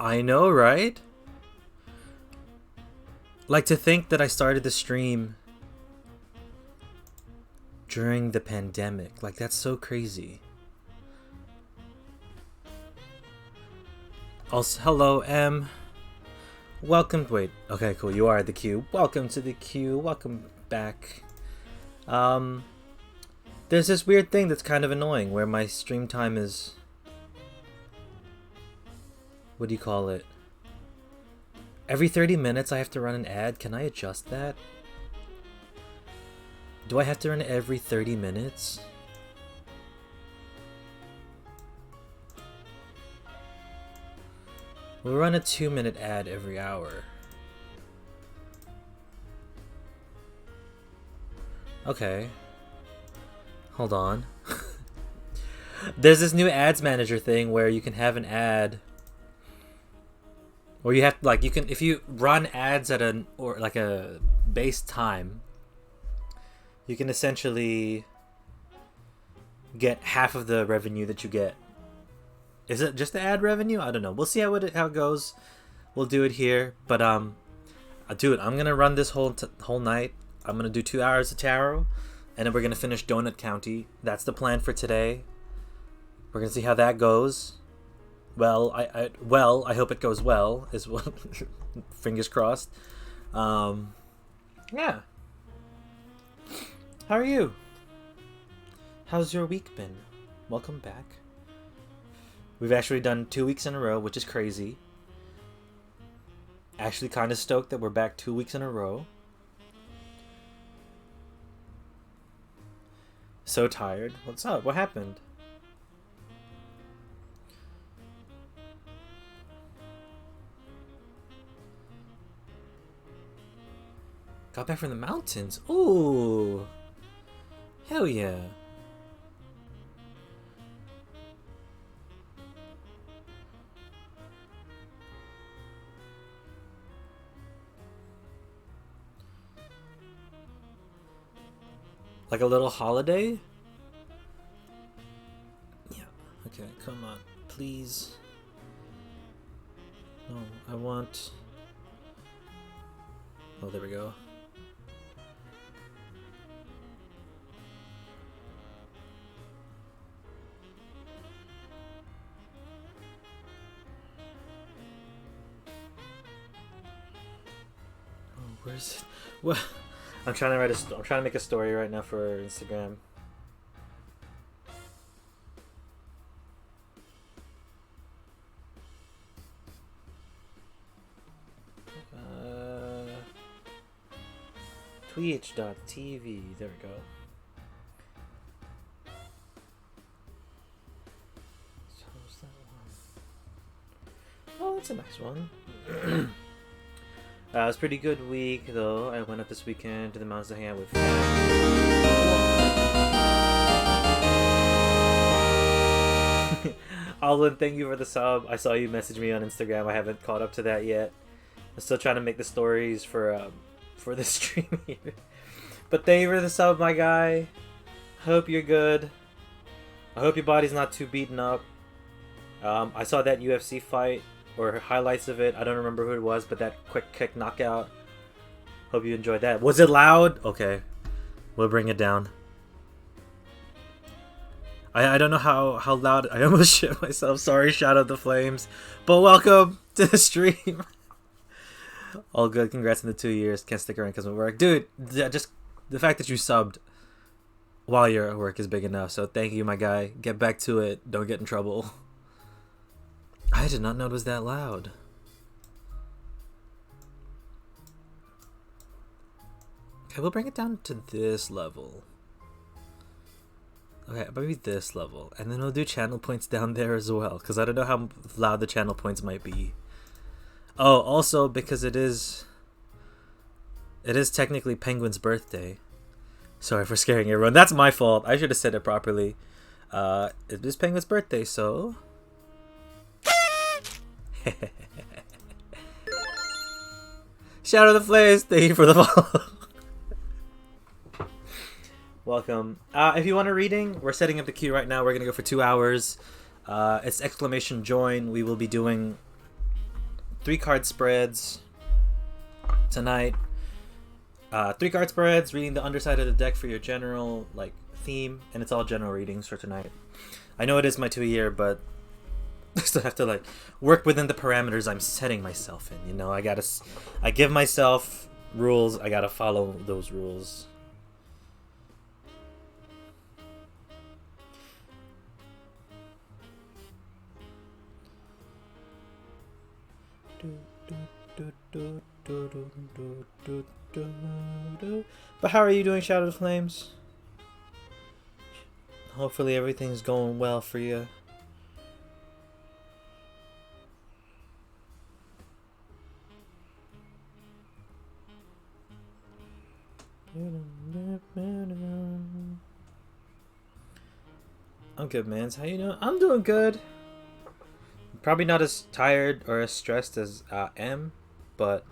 I know, right? Like, to think that I started the stream during the pandemic. Like, that's so crazy. Also, hello, M. Welcome. Wait. Okay, cool. You are at the queue. Welcome to the queue. Welcome back. There's this weird thing that's kind of annoying where my stream time is. What do you call it? Every 30 minutes I have to run an ad. Can I adjust that? Do I have to run it every 30 minutes? We'll run a 2-minute ad every hour. Okay. Hold on. There's this new ads manager thing where you can have an ad, or you have like you can if you run ads at an or like a base time, you can essentially get half of the revenue that you get. Is it just the ad revenue? I don't know. We'll see how it goes. We'll do it here, but dude, I'm gonna run this whole night. I'm gonna do 2 hours of tarot, and then we're gonna finish Donut County. That's the plan for today. We're gonna see how that goes. Well, I hope it goes well. Is what. Fingers crossed. Yeah. How are you? How's your week been? Welcome back. We've actually done 2 weeks in a row, which is crazy. Actually kind of stoked that we're back 2 weeks in a row. So tired. What's up? What happened? Got back from the mountains. Ooh. Hell yeah. Like a little holiday? Yeah. Okay, come on. Please. No, I want... Oh, there we go. Oh, where's it? What? I'm trying to make a story right now for Instagram. Twitch.tv. There we go. So what's that one? Oh, that's a nice one. It was a pretty good week, though. I went up this weekend to the mountains to hang out with family. Alwyn, thank you for the sub. I saw you message me on Instagram. I haven't caught up to that yet. I'm still trying to make the stories for the stream here. But thank you for the sub, my guy. Hope you're good. I hope your body's not too beaten up. I saw that UFC fight. Or highlights of it. I don't remember who it was, but that quick kick knockout. Hope you enjoyed that. Was it loud? Okay. We'll bring it down. I don't know how loud. I almost shit myself. Sorry, Shadow of the Flames. But welcome to the stream. All good. Congrats on the 2 years. Can't stick around because of work. Dude, just the fact that you subbed while you're at work is big enough. So thank you, my guy. Get back to it. Don't get in trouble. I did not know it was that loud. Okay, we'll bring it down to this level. Okay, maybe this level. And then we'll do channel points down there as well. Because I don't know how loud the channel points might be. Oh, also because it is technically Penguin's birthday. Sorry for scaring everyone. That's my fault. I should have said it properly. It is Penguin's birthday, so... Shadow of the Flames, thank you for the follow. Welcome. If you want a reading, we're setting up the queue right now. We're gonna go for 2 hours. It's exclamation join. We will be doing 3-card spreads tonight. 3-card spreads, reading the underside of the deck for your general like theme, and it's all general readings for tonight. I know it is my 2-year, but I still have to like work within the parameters I'm setting myself in. You know, I give myself rules. I gotta follow those rules. But how are you doing, Shadow of Flames? Hopefully everything's going well for you. I'm good, man. How you doing? I'm doing good. Probably not as tired or as stressed as M, but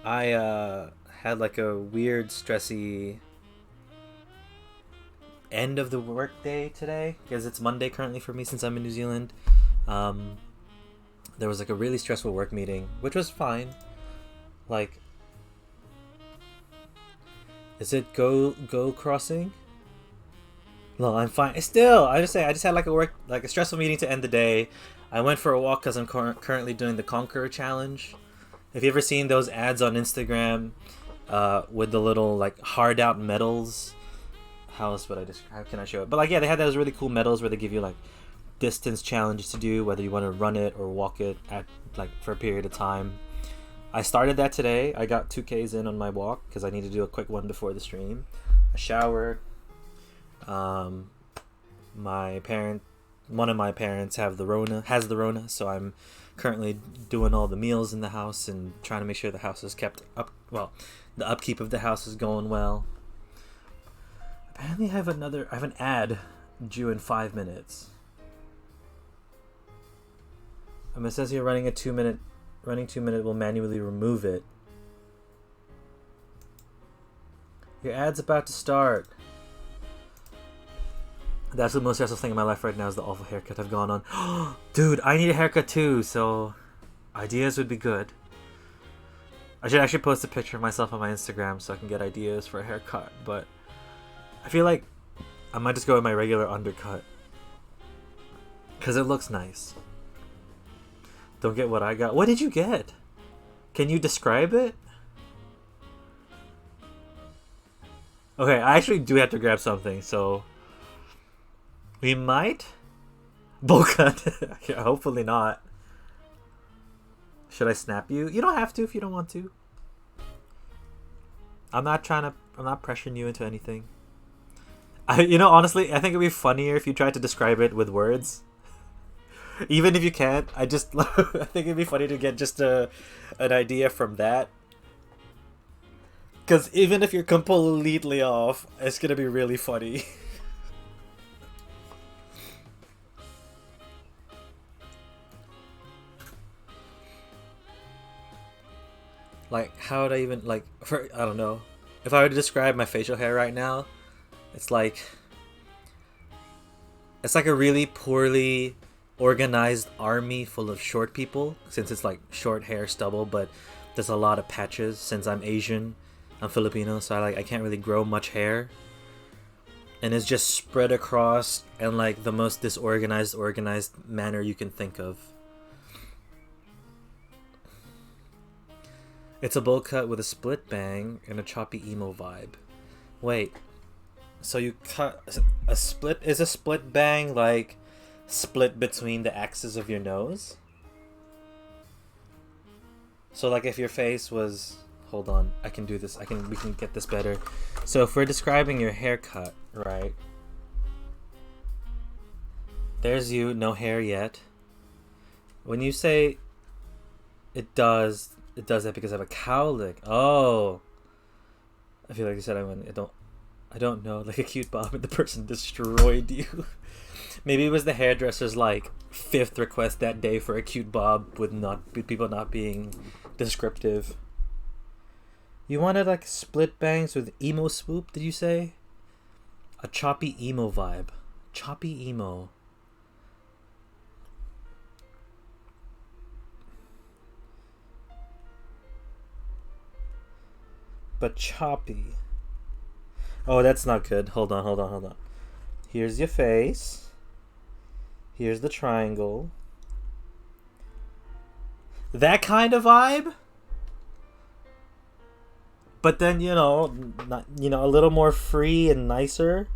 I had like a weird stressy end of the work day today, because it's Monday currently for me since I'm in New Zealand. There was like a really stressful work meeting, which was fine. Like, is it go crossing? No, I'm fine. Still, I just had like a stressful meeting to end the day. I went for a walk because I'm currently doing the Conqueror challenge. Have you ever seen those ads on Instagram with the little like hard out medals? How can I show it? But like, yeah, they had those really cool medals where they give you like distance challenges to do, whether you want to run it or walk it at like for a period of time. I started that today. I got 2Ks in on my walk because I need to do a quick one before the stream. I showered. One of my parents has the Rona, so I'm currently doing all the meals in the house and trying to make sure the house is kept up. Well, the upkeep of the house is going well. Apparently, I have an ad due in 5 minutes. It says here running 2 minute will manually remove it. Your ad's about to start. That's the most stressful thing in my life right now is the awful haircut I've gone on. Dude, I need a haircut too, so ideas would be good. I should actually post a picture of myself on my Instagram so I can get ideas for a haircut, but I feel like I might just go with my regular undercut because it looks nice. Don't get what I got. What did you get? Can you describe it? Okay, I actually do have to grab something, so we might bowl cut. Hopefully not. Should I snap you? You don't have to if you don't want to. I'm not pressuring you into anything. Honestly, I think it'd be funnier if you tried to describe it with words. Even if you can't, I think it'd be funny to get just an idea from that. Because even if you're completely off, it's gonna be really funny. Like, how would I even, like, I don't know. If I were to describe my facial hair right now, it's like a really poorly organized army full of short people, since it's like short hair stubble, but there's a lot of patches. Since I'm Asian, I'm Filipino, so I can't really grow much hair, and it's just spread across in like the most disorganized manner you can think of. It's a bowl cut with a split bang and a choppy emo vibe. Wait, so you cut a split? Is a split bang like split between the axes of your nose? So like if your face was, hold on, I can do this. We can get this better. So if we're describing your haircut, right? There's you, no hair yet. When you say it does that because I have a cowlick. Oh, I feel like you said I don't know, like a cute bob and the person destroyed you. Maybe it was the hairdresser's like 5th request that day for a cute bob with people not being descriptive. You wanted like split bangs with emo swoop, did you say? A choppy emo vibe. Choppy emo. but choppy. Oh, that's not good. Hold on. Here's your face. Here's the triangle. That kind of vibe? But then, not, a little more free and nicer.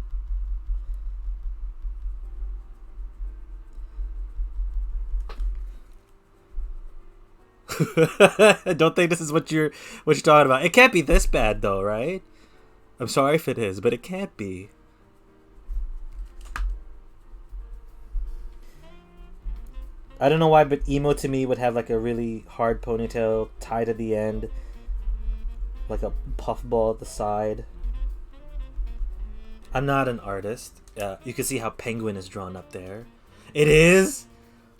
I don't think this is what you're talking about. It can't be this bad though, right? I'm sorry if it is, but it can't be. I don't know why, but emo to me would have like a really hard ponytail tied at the end, like a puffball at the side. I'm not an artist. You can see how Penguin is drawn up there. It is?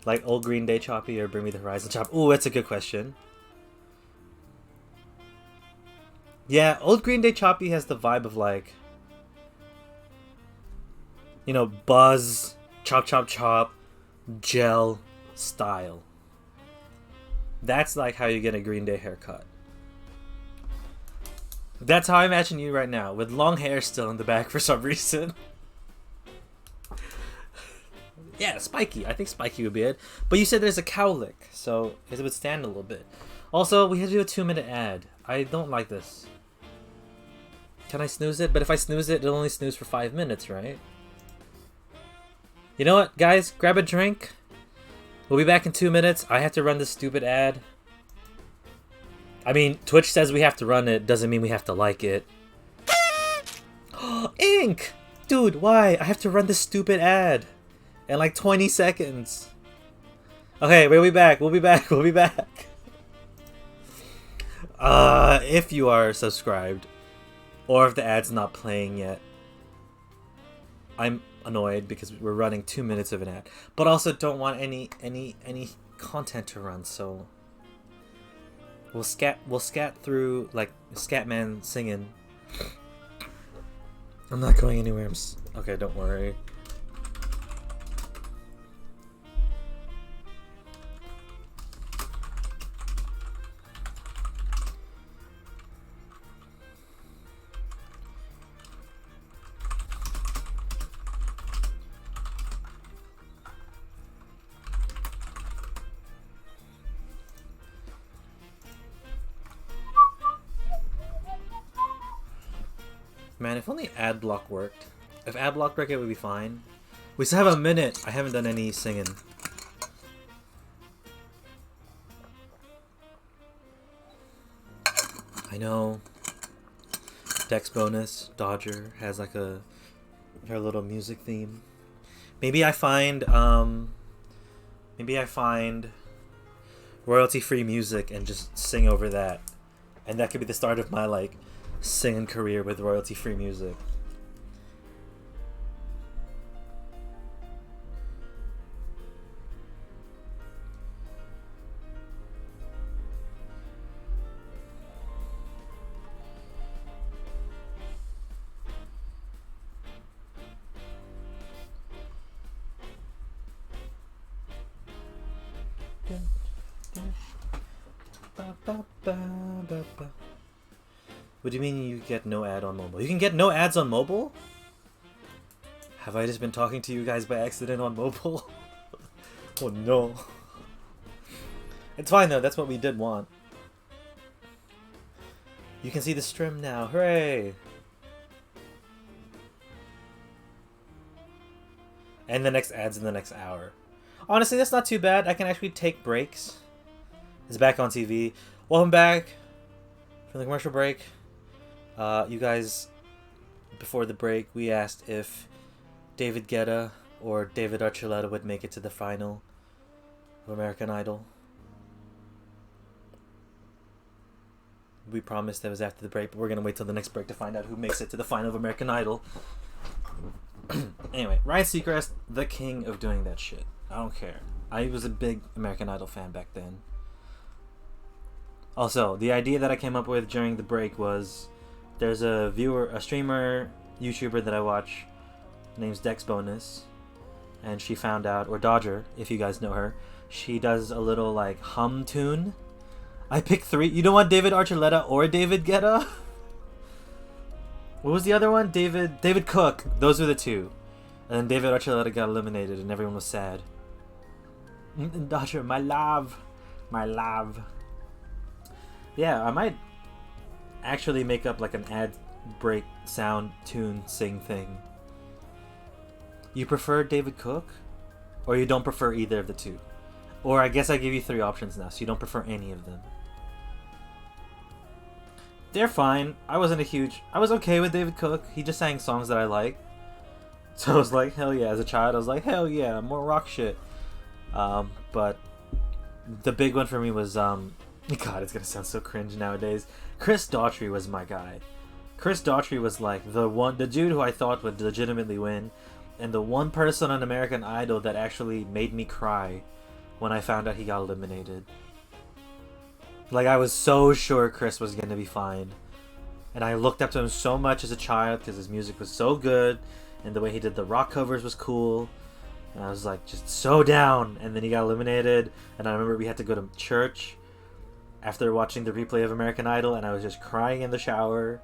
Like old Green Day Choppy or Bring Me the Horizon Chop? Ooh, that's a good question. Yeah, old Green Day Choppy has the vibe of like, Buzz, Chop Chop Chop, gel style. That's like how you get a Green Day haircut. That's how I imagine you right now, with long hair still in the back for some reason. Yeah, spiky. I think spiky would be it. But you said there's a cowlick, so it would stand a little bit. Also, we had to do a 2-minute ad. I don't like this. Can I snooze it? But if I snooze it, it'll only snooze for 5 minutes, right? You know what, guys? Grab a drink. We'll be back in 2 minutes. I have to run this stupid ad. I mean, Twitch says we have to run it. Doesn't mean we have to like it. Ink! Dude, why? I have to run this stupid ad. In like 20 seconds. Okay, we'll be back. If you are subscribed, or if the ad's not playing yet, I'm annoyed because we're running 2 minutes of an ad, but also don't want any content to run. So we'll scat through like Scatman singing. I'm not going anywhere. Okay, don't worry. Man, if only ad block worked. If ad block worked, it would be fine. We still have a minute. I haven't done any singing. I know. Dex bonus, Dodger has like her little music theme. Maybe I find royalty-free music and just sing over that, and that could be the start of my like singing career with royalty-free music. What do you mean you get no ad on mobile? You can get no ads on mobile? Have I just been talking to you guys by accident on mobile? Oh no. It's fine though, that's what we did want. You can see the stream now, hooray! And the next ad's in the next hour. Honestly, that's not too bad. I can actually take breaks. It's back on TV. Welcome back from the commercial break. You guys, before the break, we asked if David Guetta or David Archuleta would make it to the final of American Idol. We promised that was after the break, but we're going to wait till the next break to find out who makes it to the final of American Idol. Anyway, Ryan Seacrest, the king of doing that shit. I don't care. I was a big American Idol fan back then. Also, the idea that I came up with during the break was there's a streamer, YouTuber that I watch, name's Dex Bonus, and she found out, or Dodger, if you guys know her, she does a little like hum tune. I picked 3. You don't want David Archuleta or David Guetta? What was the other one? David Cook. Those were the two. And then David Archuleta got eliminated, and everyone was sad. Dodger, my love. My love. Yeah, I might actually make up like an ad break sound tune sing thing. You prefer David Cook? Or you don't prefer either of the two? Or I guess I give you 3 options now, so you don't prefer any of them. They're fine. I was okay with David Cook. He just sang songs that I like. So I was like, hell yeah. As a child, I was like, hell yeah, more rock shit. But the big one for me was, God, it's gonna sound so cringe nowadays. Chris Daughtry was my guy. Chris Daughtry was like the dude who I thought would legitimately win, and the one person on American Idol that actually made me cry when I found out he got eliminated. Like, I was so sure Chris was gonna be fine. And I looked up to him so much as a child because his music was so good, and the way he did the rock covers was cool. And I was like, just so down. And then he got eliminated, and I remember we had to go to church after watching the replay of American Idol, and I was just crying in the shower.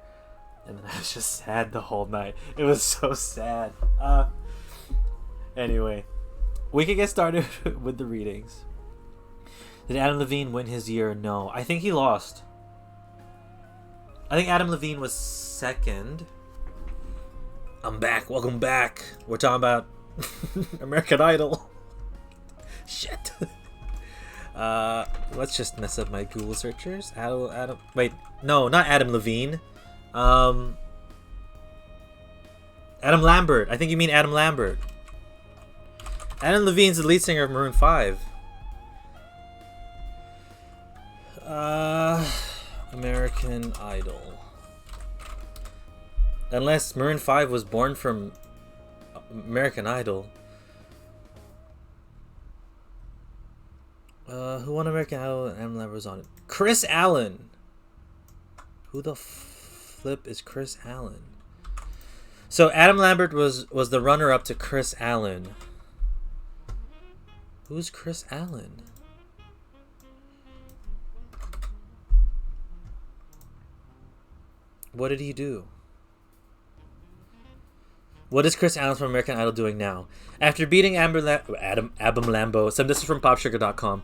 And then I was just sad the whole night. It was so sad. Anyway, we can get started with the readings. Did Adam Levine win his year? No. I think he lost. I think Adam Levine was second. I'm back. Welcome back. We're talking about American Idol. Shit. Let's just mess up my Google searchers. Adam. Wait, no, not Adam Levine. Adam Lambert. I think you mean Adam Lambert. Adam Levine's the lead singer of Maroon 5. American Idol. Unless Maroon 5 was born from American Idol. Who won American Idol and Adam Lambert was on it? Chris Allen. Who the flip is Chris Allen? So Adam Lambert was the runner-up to Chris Allen. Who's Chris Allen? What did he do? What is Chris Allen from American Idol doing now? After beating Adam Lambo, this is from PopSugar.com.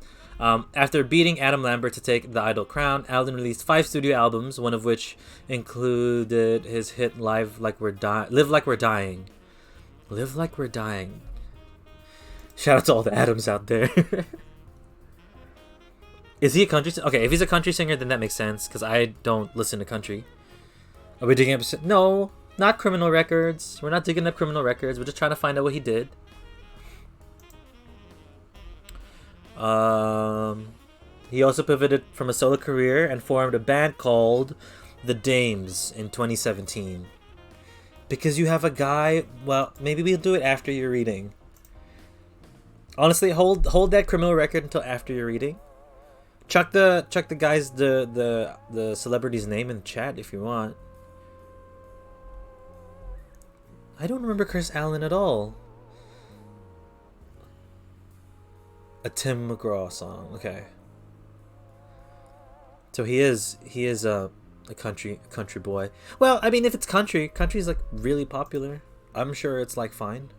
After beating Adam Lambert to take the Idol crown, Alden released 5 studio albums, one of which included his hit Live Like We're Dying. Live Like We're Dying. Live Like We're Dying. Shout out to all the Adams out there. Is he a country singer? Okay, if he's a country singer, then that makes sense, because I don't listen to country. Are we digging up? No, not criminal records. We're not digging up criminal records. We're just trying to find out what he did. He also pivoted from a solo career and formed a band called The Dames in 2017. Because you have a guy. Well, maybe we'll do it after your reading. Honestly, hold that criminal record until after your reading. Chuck the guy's the celebrity's name in the chat if you want. I don't remember Chris Allen at all. A Tim McGraw song. Okay. So he is a country boy. Well, I mean, if it's country's like really popular. I'm sure it's like fine.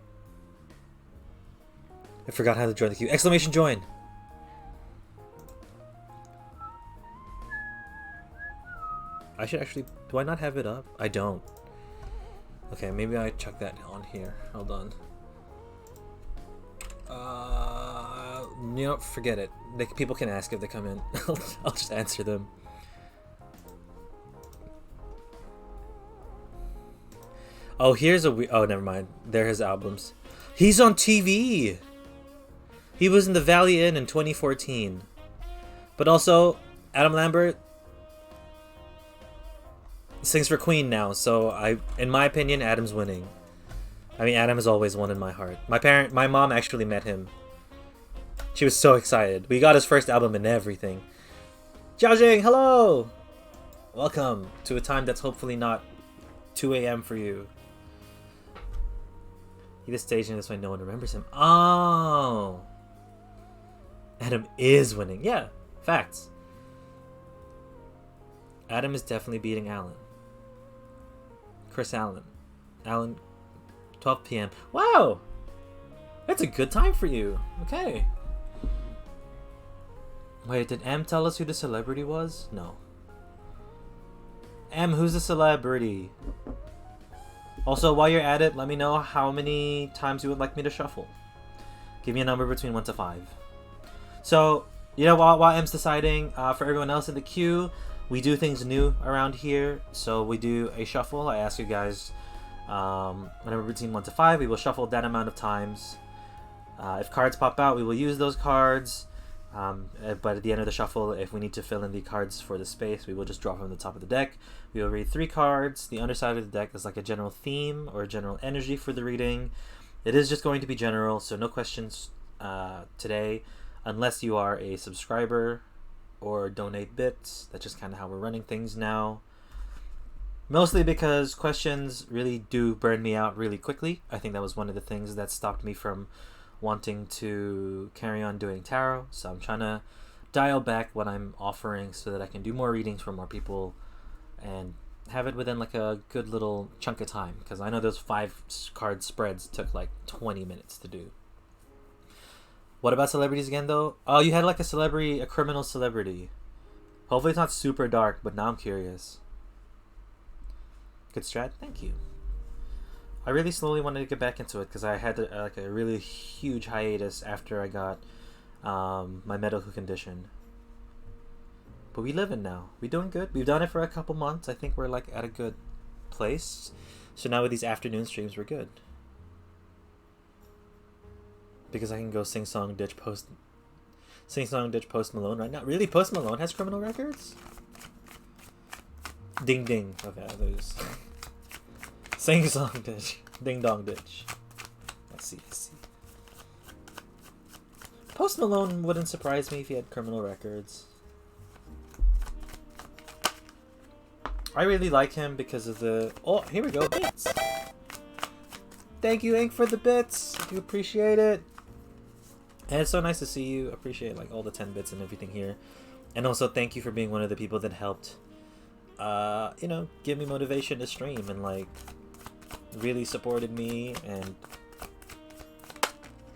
I forgot how to join the queue. Exclamation join. I should actually. Do I not have it up? I don't. Okay, maybe I chuck that on here. Hold on. Forget it. People can ask if they come in. I'll just answer them. Oh, here's a. Oh, never mind. They're his albums. He's on TV. He was in the Valley Inn in 2014. But also, Adam Lambert sings for Queen now, so in my opinion, Adam's winning. I mean, Adam has always won in my heart. My mom actually met him. She was so excited. We got his first album and everything. Jiaojing, hello! Welcome to a time that's hopefully not 2 a.m. for you. He was staging this way no one remembers him. Oh! Adam is winning. Yeah, facts. Adam is definitely beating Alan. Chris Allen. Allen, 12 p.m. Wow! That's a good time for you. Okay. Wait, did M tell us who the celebrity was? No. M, who's the celebrity? Also, while you're at it, let me know how many times you would like me to shuffle. Give me a number between 1 to 5. So, you know, while M's deciding, for everyone else in the queue, we do things new around here. So we do a shuffle. I ask you guys, whenever between 1 to 5, we will shuffle that amount of times. If cards pop out, we will use those cards. But at the end of the shuffle, if we need to fill in the cards for the space, we will just draw from the top of the deck. We will read 3 cards. The underside of the deck is like a general theme or a general energy for the reading. It is just going to be general, so no questions today, unless you are a subscriber or donate bits. That's just kind of how we're running things now. Mostly because questions really do burn me out really quickly. I think that was one of the things that stopped me from wanting to carry on doing tarot. So I'm trying to dial back what I'm offering so that I can do more readings for more people and have it within like a good little chunk of time, because I know those 5 card spreads took like 20 minutes to do. What about celebrities again though? Oh, you had like a criminal celebrity. Hopefully it's not super dark, but now I'm curious. Good strat, thank you. I really slowly wanted to get back into it because I had like a really huge hiatus after I got my medical condition. But we live in now. We're doing good. We've done it for a couple months. I think we're like at a good place. So now with these afternoon streams, we're good. Because I can go sing song ditch Post Malone right now. Really, Post Malone has criminal records? Ding ding. Okay, there's sing song ditch. Ding dong ditch. Let's see. Post Malone wouldn't surprise me if he had criminal records. I really like him because of the... Oh, here we go. Bits. Thank you, Ink, for the bits. I do appreciate it. And it's so nice to see you. Appreciate like all the 10 bits and everything here. And also thank you for being one of the people that helped, you know, give me motivation to stream and like really supported me and,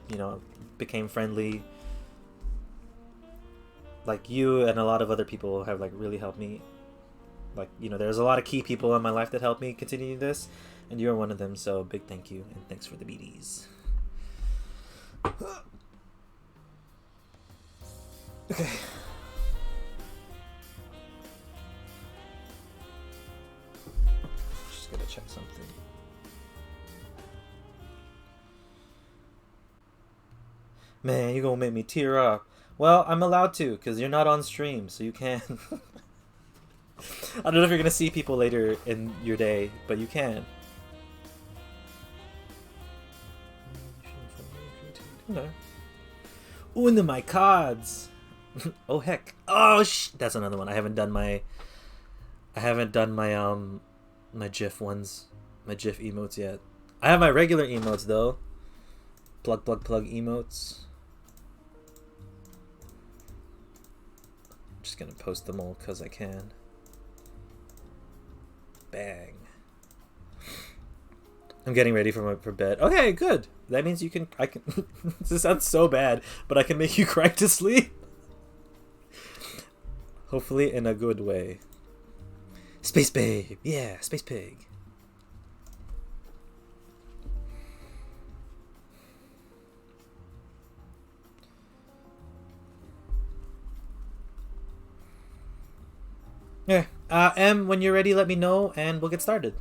you know, became friendly. Like you and a lot of other people have like really helped me. Like, you know, there's a lot of key people in my life that helped me continue this, and you're one of them, so big thank you, and thanks for the BDs. Okay. Just gotta check something. Man, you're gonna make me tear up. Well, I'm allowed to, because you're not on stream, so you can. I don't know if you're gonna see people later in your day, but you can. Okay. Ooh, into my cards. Oh heck. Oh that's another one. I haven't done my my GIF ones, my GIF emotes yet. I have my regular emotes though. Plug emotes. I'm just gonna post them all because I can. Bang. I'm getting ready for bed. Okay, good. That means I can this sounds so bad, but I can make you cry to sleep. Hopefully in a good way. Space babe. Yeah, space pig. Yeah. M, when you're ready, let me know, and we'll get started.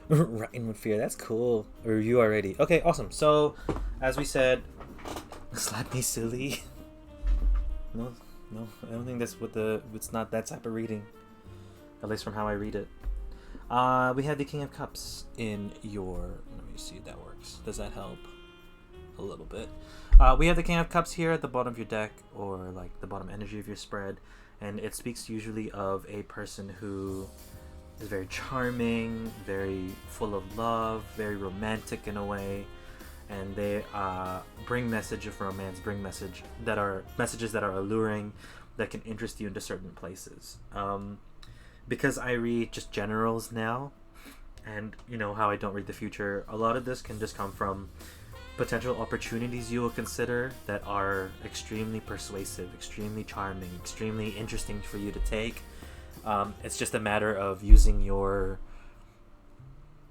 Writing with fear, that's cool. Or you already. Okay, awesome. So, as we said, slap me silly. No, I don't think that's what it's not that type of reading. At least from how I read it. We have the King of Cups in your... Let me see if that works. Does that help? A little bit. We have the King of Cups here at the bottom of your deck, or like the bottom energy of your spread, and it speaks usually of a person who is very charming, very full of love, very romantic in a way, and they bring message of romance, bring messages that are alluring, that can interest you into certain places. Because I read just generals now, and you know how I don't read the future, a lot of this can just come from potential opportunities you will consider that are extremely persuasive, extremely charming, extremely interesting for you to take. It's just a matter of using your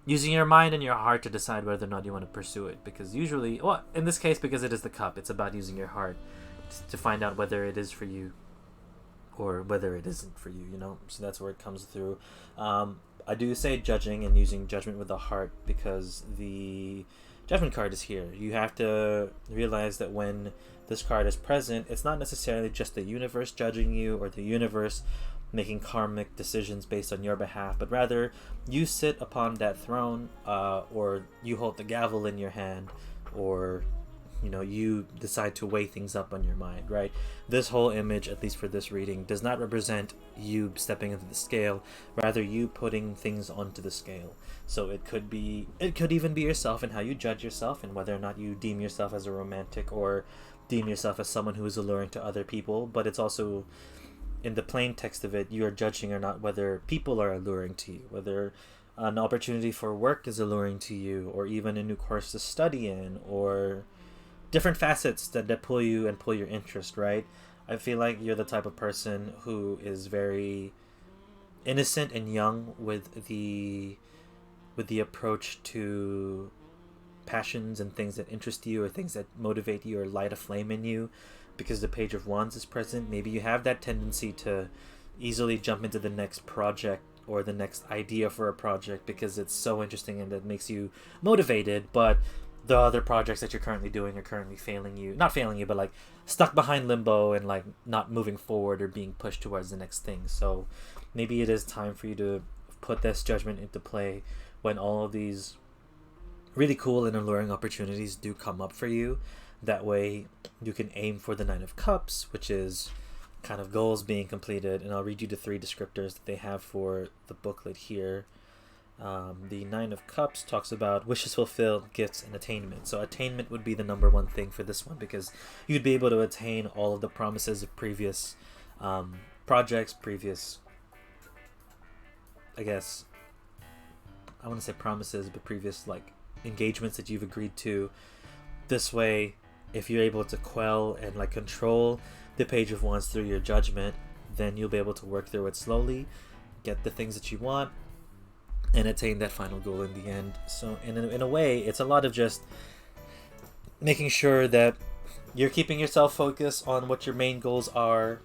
mind and your heart to decide whether or not you want to pursue it. Because usually, well, in this case, because it is the cup, it's about using your heart to find out whether it is for you or whether it isn't for you, you know? So that's where it comes through. I do say judging and using judgment with the heart because the Judgment card is here. You have to realize that when this card is present, it's not necessarily just the universe judging you or the universe making karmic decisions based on your behalf, but rather you sit upon that throne, or you hold the gavel in your hand, or you know, you decide to weigh things up on your mind, right? This whole image, at least for this reading, does not represent you stepping into the scale, rather you putting things onto the scale. So it could even be yourself and how you judge yourself and whether or not you deem yourself as a romantic or deem yourself as someone who is alluring to other people. But it's also, in the plain text of it, you are judging or not whether people are alluring to you, whether an opportunity for work is alluring to you, or even a new course to study in, or different facets that pull you and pull your interest, right? I feel like you're the type of person who is very innocent and young with the approach to passions and things that interest you or things that motivate you or light a flame in you. Because the Page of Wands is present, maybe you have that tendency to easily jump into the next project or the next idea for a project because it's so interesting and that makes you motivated, but the other projects that you're currently doing are currently not failing you, but like stuck behind limbo and like not moving forward or being pushed towards the next thing. So maybe it is time for you to put this judgment into play when all of these really cool and alluring opportunities do come up for you. That way you can aim for the Nine of Cups, which is kind of goals being completed. And I'll read you the 3 descriptors that they have for the booklet here. The Nine of Cups talks about wishes fulfilled, gifts, and attainment. So attainment would be the number one thing for this one because you'd be able to attain all of the promises of previous projects, previous, I guess, I want to say promises, but previous like engagements that you've agreed to. This way, if you're able to quell and like control the Page of Wands through your judgment, then you'll be able to work through it slowly, get the things that you want, and attain that final goal in the end. So in a way, it's a lot of just making sure that you're keeping yourself focused on what your main goals are,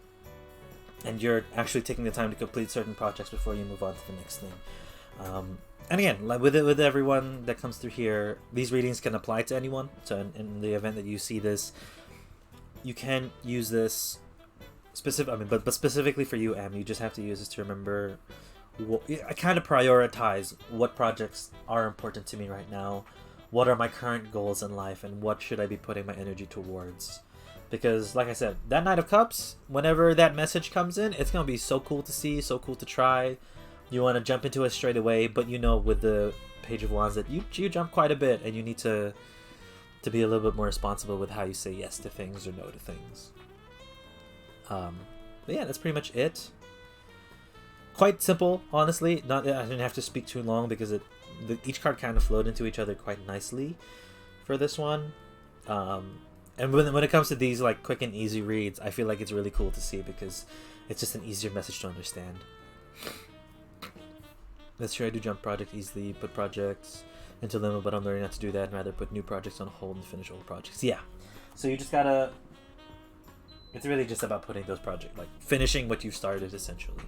and you're actually taking the time to complete certain projects before you move on to the next thing. And again, like with everyone that comes through here, these readings can apply to anyone. So in the event that you see this, you can use this but specifically for you, Em, you just have to use this to remember. I kind of prioritize what projects are important to me right now, what are my current goals in life, and what should I be putting my energy towards. Because like I said, that Knight of Cups, whenever that message comes in, it's going to be so cool to see, so cool to try. You want to jump into it straight away, but you know with the Page of Wands that you jump quite a bit, and you need to be a little bit more responsible with how you say yes to things or no to things. But yeah, that's pretty much it. Quite simple, honestly. I didn't have to speak too long because each card kind of flowed into each other quite nicely for this one. And when it comes to these like quick and easy reads, I feel like it's really cool to see because it's just an easier message to understand. Let's try to jump project easily, put projects into limbo, but I'm learning not to do that and rather put new projects on hold and finish old projects. Yeah. So you just gotta... It's really just about putting those projects, like finishing what you've started, essentially.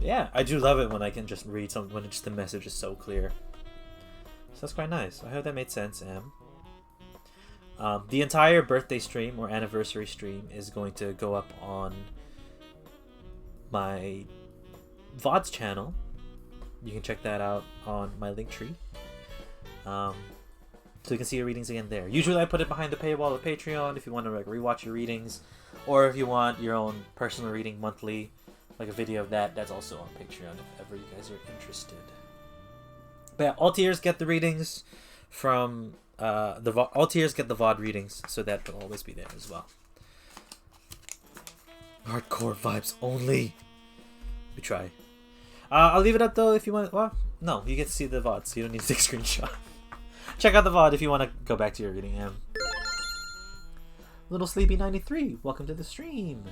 Yeah, I do love it when I can just read something, when just the message is so clear. So that's quite nice. I hope that made sense, Em. The entire birthday stream or anniversary stream is going to go up on my VODs channel. You can check that out on my Linktree. So you can see your readings again there. Usually I put it behind the paywall of Patreon if you want to like rewatch your readings, or if you want your own personal reading monthly like a video of that. That's also on Patreon if ever you guys are interested. But yeah, all tiers get the readings from all tiers get the VOD readings, so that will always be there as well. Hardcore vibes only. We try. I'll leave it up though if you want. Well, no, you get to see the VOD, so you don't need to take a screenshot. Check out the VOD if you want to go back to your reading. Little Sleepy 93, welcome to the stream.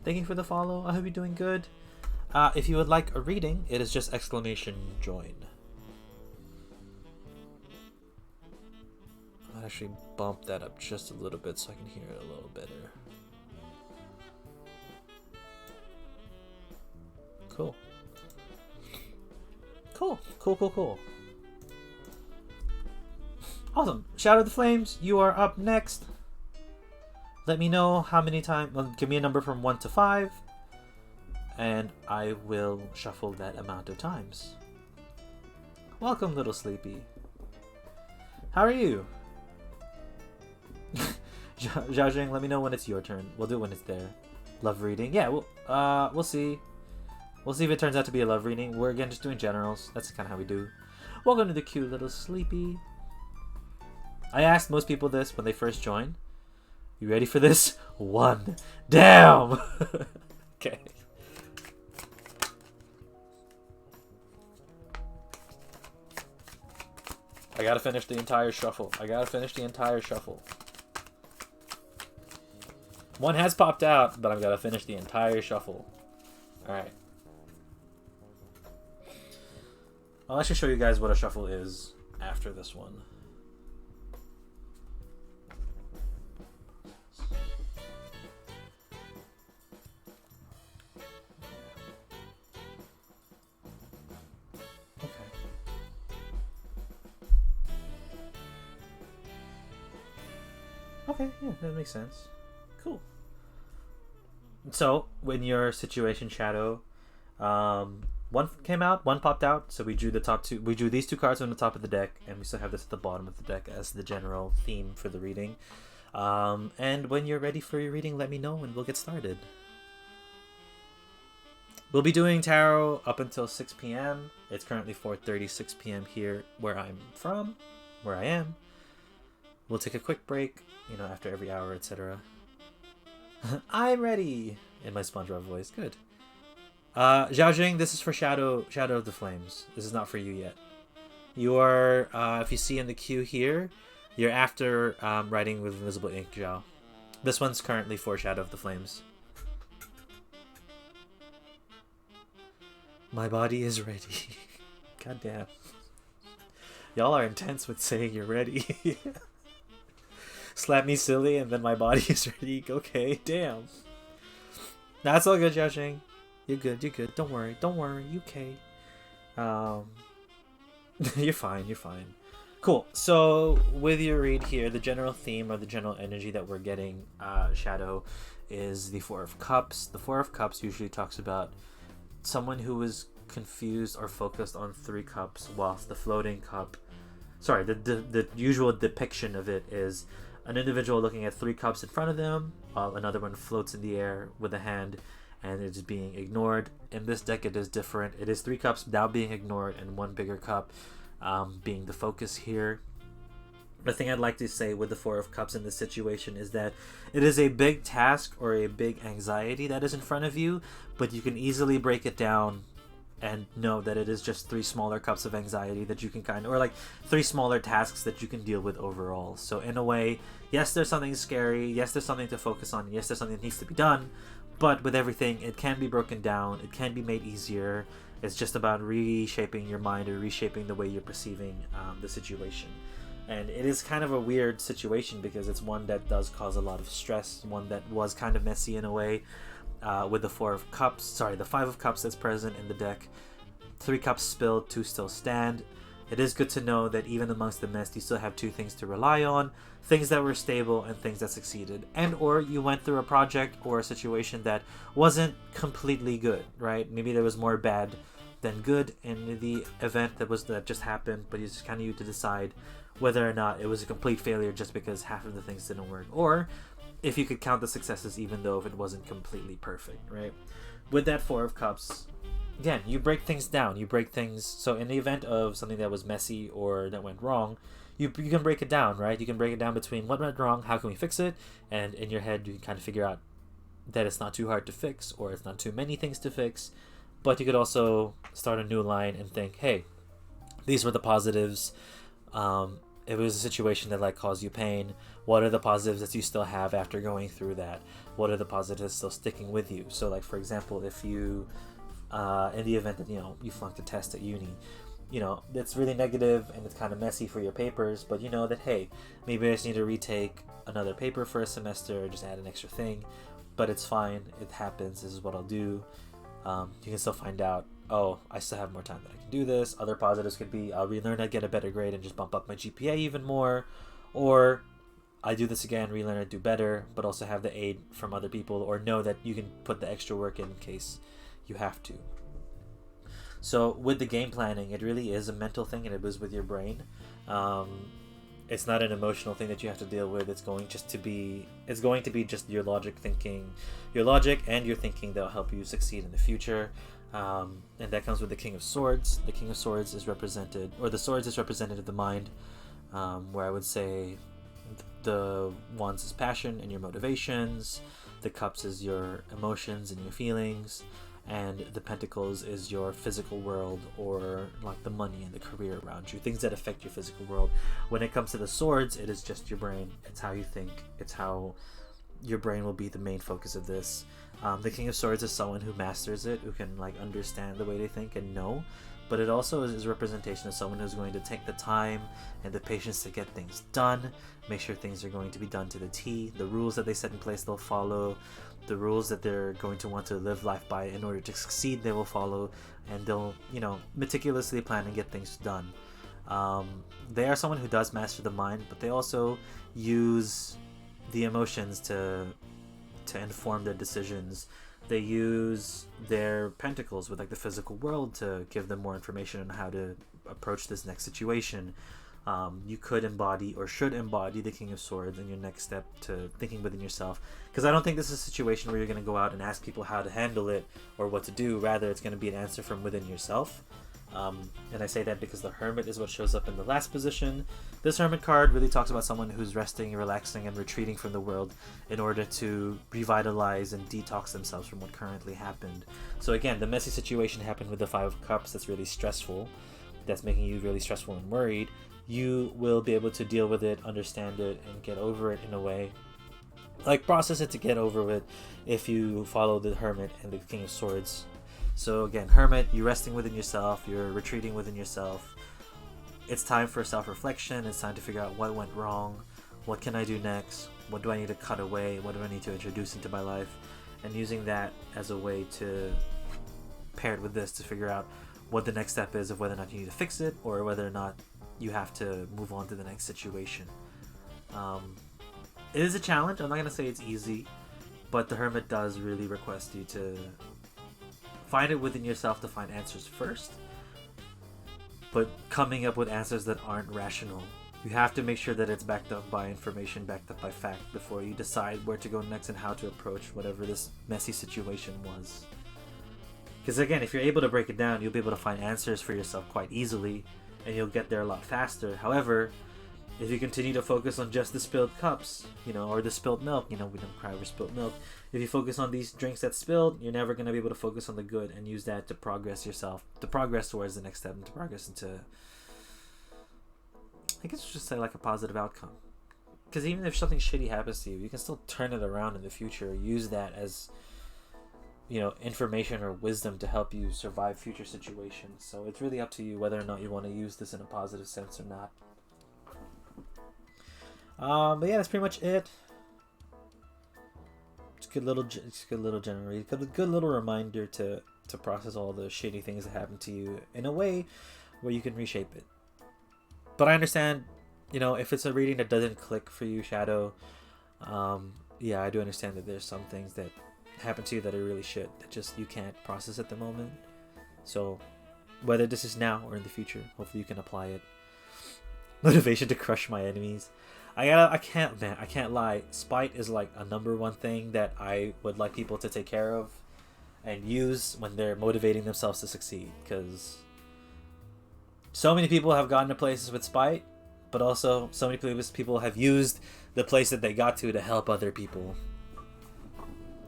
Thank you for the follow. I hope you're doing good. If you would like a reading, it is just exclamation join. I'll actually bump that up just a little bit so I can hear it a little better. Cool. Cool. Awesome. Shadow of the Flames, you are up next. Let me know how many times. Well, give me a number from 1 to 5, and I will shuffle that amount of times. Welcome, Little Sleepy. How are you? Zhaojing, let me know when it's your turn. We'll do it when it's there. Love reading. Yeah, we'll see. We'll see if it turns out to be a love reading. We're again just doing generals. That's kind of how we do. Welcome to the cute Little Sleepy. I asked most people this when they first join. You ready for this? 1. Damn! Okay. I gotta finish the entire shuffle. One has popped out, but I've gotta finish the entire shuffle. Alright. I'll actually show you guys what a shuffle is after this one. Okay, yeah, that makes sense. Cool. So, when your situation shadow, one came out, one popped out, so we drew the top two. We drew these two cards on the top of the deck, and we still have this at the bottom of the deck as the general theme for the reading. And when you're ready for your reading, let me know and we'll get started. We'll be doing tarot up until 6 p.m. It's currently 4:36 p.m. here where I'm from, where I am. We'll take a quick break, after every hour, etc. I'm ready! In my SpongeBob voice. Good. Zhaojing, this is for Shadow of the Flames. This is not for you yet. You are, if you see in the queue here, you're after writing with invisible ink, Zhao. This one's currently for Shadow of the Flames. My body is ready. God damn. Y'all are intense with saying you're ready. Slap me silly and then my body is ready. Okay, damn. That's all good, Zhaojing. You're good. Don't worry. You okay. You're fine. Cool. So with your read here, the general theme or the general energy that we're getting, Shadow, is the Four of Cups. The Four of Cups usually talks about someone who is confused or focused on 3 cups, whilst the floating cup, the usual depiction of it is an individual looking at 3 cups in front of them, while another one floats in the air with a hand and it is being ignored. In this deck it is different. It is 3 cups now being ignored and 1 bigger cup being the focus here. The thing I'd like to say with the Four of Cups in this situation is that it is a big task or a big anxiety that is in front of you, but you can easily break it down and know that it is just 3 smaller cups of anxiety that you can or like 3 smaller tasks that you can deal with overall. So in a way, yes, there's something scary, yes, there's something to focus on, yes, there's something that needs to be done, but with everything, it can be broken down, it can be made easier. It's just about reshaping your mind or reshaping the way you're perceiving the situation. And it is kind of a weird situation because it's one that does cause a lot of stress, one that was kind of messy in a way. With the the 5 of Cups that's present in the deck. 3 cups spilled, 2 still stand. It is good to know that even amongst the mess, you still have 2 things to rely on, things that were stable and things that succeeded, and or you went through a project or a situation that wasn't completely good, right? Maybe there was more bad than good in the event that just happened, but you just kind of need to decide whether or not it was a complete failure just because half of the things didn't work, or if you could count the successes even though if it wasn't completely perfect, right? with that Four of Cups, again, you break things down. You break things. So in the event of something that was messy or that went wrong, you can break it down, right? You can break it down between what went wrong, how can we fix it, and in your head you can kind of figure out that it's not too hard to fix or it's not too many things to fix. But you could also start a new line and think, hey, these were the positives. It was a situation that like caused you pain. What are the positives that you still have after going through that? What are the positives still sticking with you? So like, for example, if you in the event that you flunked a test at uni, it's really negative and it's kind of messy for your papers, but you know that, hey, maybe I just need to retake another paper for a semester or just add an extra thing, but it's fine, it happens, this is what I'll do. You can still find out, oh, I still have more time that I can do this. Other positives could be I'll relearn to get a better grade and just bump up my GPA even more, or I do this again, relearn to do better, but also have the aid from other people, or know that you can put the extra work in case you have to. So with the game planning, it really is a mental thing, and it is with your brain. It's not an emotional thing that you have to deal with. It's going to be just your logic and your thinking that will help you succeed in the future. And that comes with the King of Swords. The King of Swords is represented, or the swords is represented of the mind, where I would say the wands is passion and your motivations, the cups is your emotions and your feelings, and the pentacles is your physical world, or like the money and the career around you, things that affect your physical world. When it comes to the swords, it is just your brain. It's how you think. It's how your brain will be the main focus of this. The King of Swords is someone who masters it, who can like understand the way they think and know, but it also is a representation of someone who's going to take the time and the patience to get things done, make sure things are going to be done to the T, the rules that they set in place they'll follow, the rules that they're going to want to live life by in order to succeed they will follow, and they'll meticulously plan and get things done. They are someone who does master the mind, but they also use the emotions to inform their decisions. They use their pentacles with like the physical world to give them more information on how to approach this next situation. You could embody or should embody the King of Swords in your next step to thinking within yourself, because I don't think this is a situation where you're going to go out and ask people how to handle it or what to do. Rather, it's going to be an answer from within yourself. And I say that because the Hermit is what shows up in the last position. This Hermit card really talks about someone who's resting, relaxing, and retreating from the world in order to revitalize and detox themselves from what currently happened. So again, the messy situation happened with the Five of Cups that's really stressful, that's making you really stressful and worried. You will be able to deal with it, understand it, and get over it in a way. Like, process it to get over it if you follow the Hermit and the King of Swords. So again, Hermit, you're resting within yourself, you're retreating within yourself. It's time for self-reflection. It's time to figure out what went wrong, what can I do next, what do I need to cut away, what do I need to introduce into my life, and using that as a way to pair it with this to figure out what the next step is of whether or not you need to fix it or whether or not you have to move on to the next situation. It is a challenge. I'm not going to say it's easy, but the Hermit does really request you to find it within yourself to find answers first, but coming up with answers that aren't rational. You have to make sure that it's backed up by information, backed up by fact, before you decide where to go next and how to approach whatever this messy situation was. Because again, if you're able to break it down, you'll be able to find answers for yourself quite easily, and you'll get there a lot faster. However, if you continue to focus on just the spilled cups, or the spilled milk, we don't cry over spilled milk. If you focus on these drinks that spilled, you're never going to be able to focus on the good and use that to progress yourself, to progress towards the next step, and to progress into, I guess just say like a positive outcome. Because even if something shitty happens to you, you can still turn it around in the future. Use that as, information or wisdom to help you survive future situations. So it's really up to you whether or not you want to use this in a positive sense or not. But yeah, that's pretty much it. It's a good little generally, good little reminder to process all the shitty things that happen to you in a way where you can reshape it. But I understand, if it's a reading that doesn't click for you, Shadow, yeah, I do understand that there's some things that happen to you that are really shit that just you can't process at the moment. So whether this is now or in the future, hopefully you can apply it. Motivation to crush my enemies. I can't lie. Spite is like a number one thing that I would like people to take care of. and use when they're motivating themselves to succeed. Because so many people have gotten to places with spite, but also so many people have used the place that they got to help other people.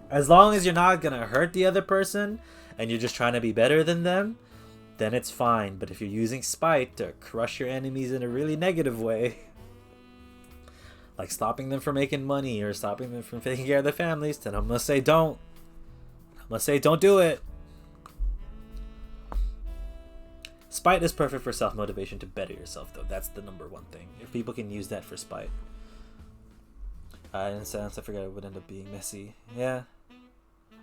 As long as you're not gonna hurt the other person and you're just trying to be better than them, then it's fine. But if you're using spite to crush your enemies in a really negative way, like stopping them from making money or stopping them from taking care of their families, then I'm gonna say don't. I'm gonna say don't do it. Spite is perfect for self-motivation to better yourself, though. That's the number one thing. If people can use that for spite. In a sense, I forgot it would end up being messy. Yeah.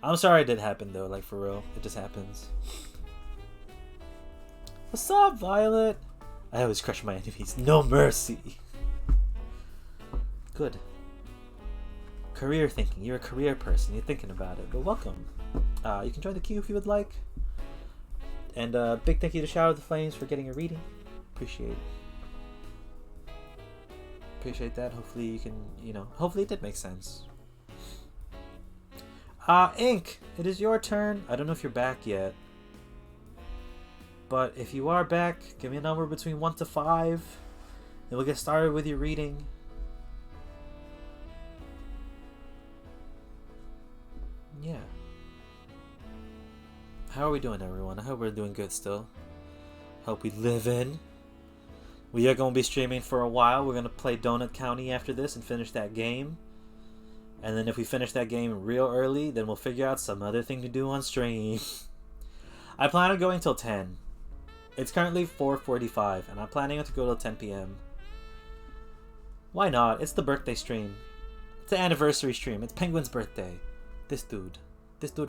I'm sorry it did happen, though. Like, for real. It just happens. What's up, Violet? I always crush my enemies. No mercy. Good. Career thinking. You're a career person. You're thinking about it. Well, welcome. You can join the queue if you would like. And big thank you to Shadow of the Flames for getting a reading. Appreciate that. Hopefully you can, hopefully it did make sense. Ink, it is your turn. I don't know if you're back yet. But if you are back, give me a number between 1 to 5. And we'll get started with your reading. Yeah. How are we doing, everyone? I hope we're doing good still. Hope we live in. We are going to be streaming for a while. We're going to play Donut County after this and finish that game. And then if we finish that game real early, then we'll figure out some other thing to do on stream. I plan on going till 10. It's currently 4:45, and I'm planning to go till 10 p.m. Why not? It's the birthday stream. It's the anniversary stream. It's Penguin's birthday. This dude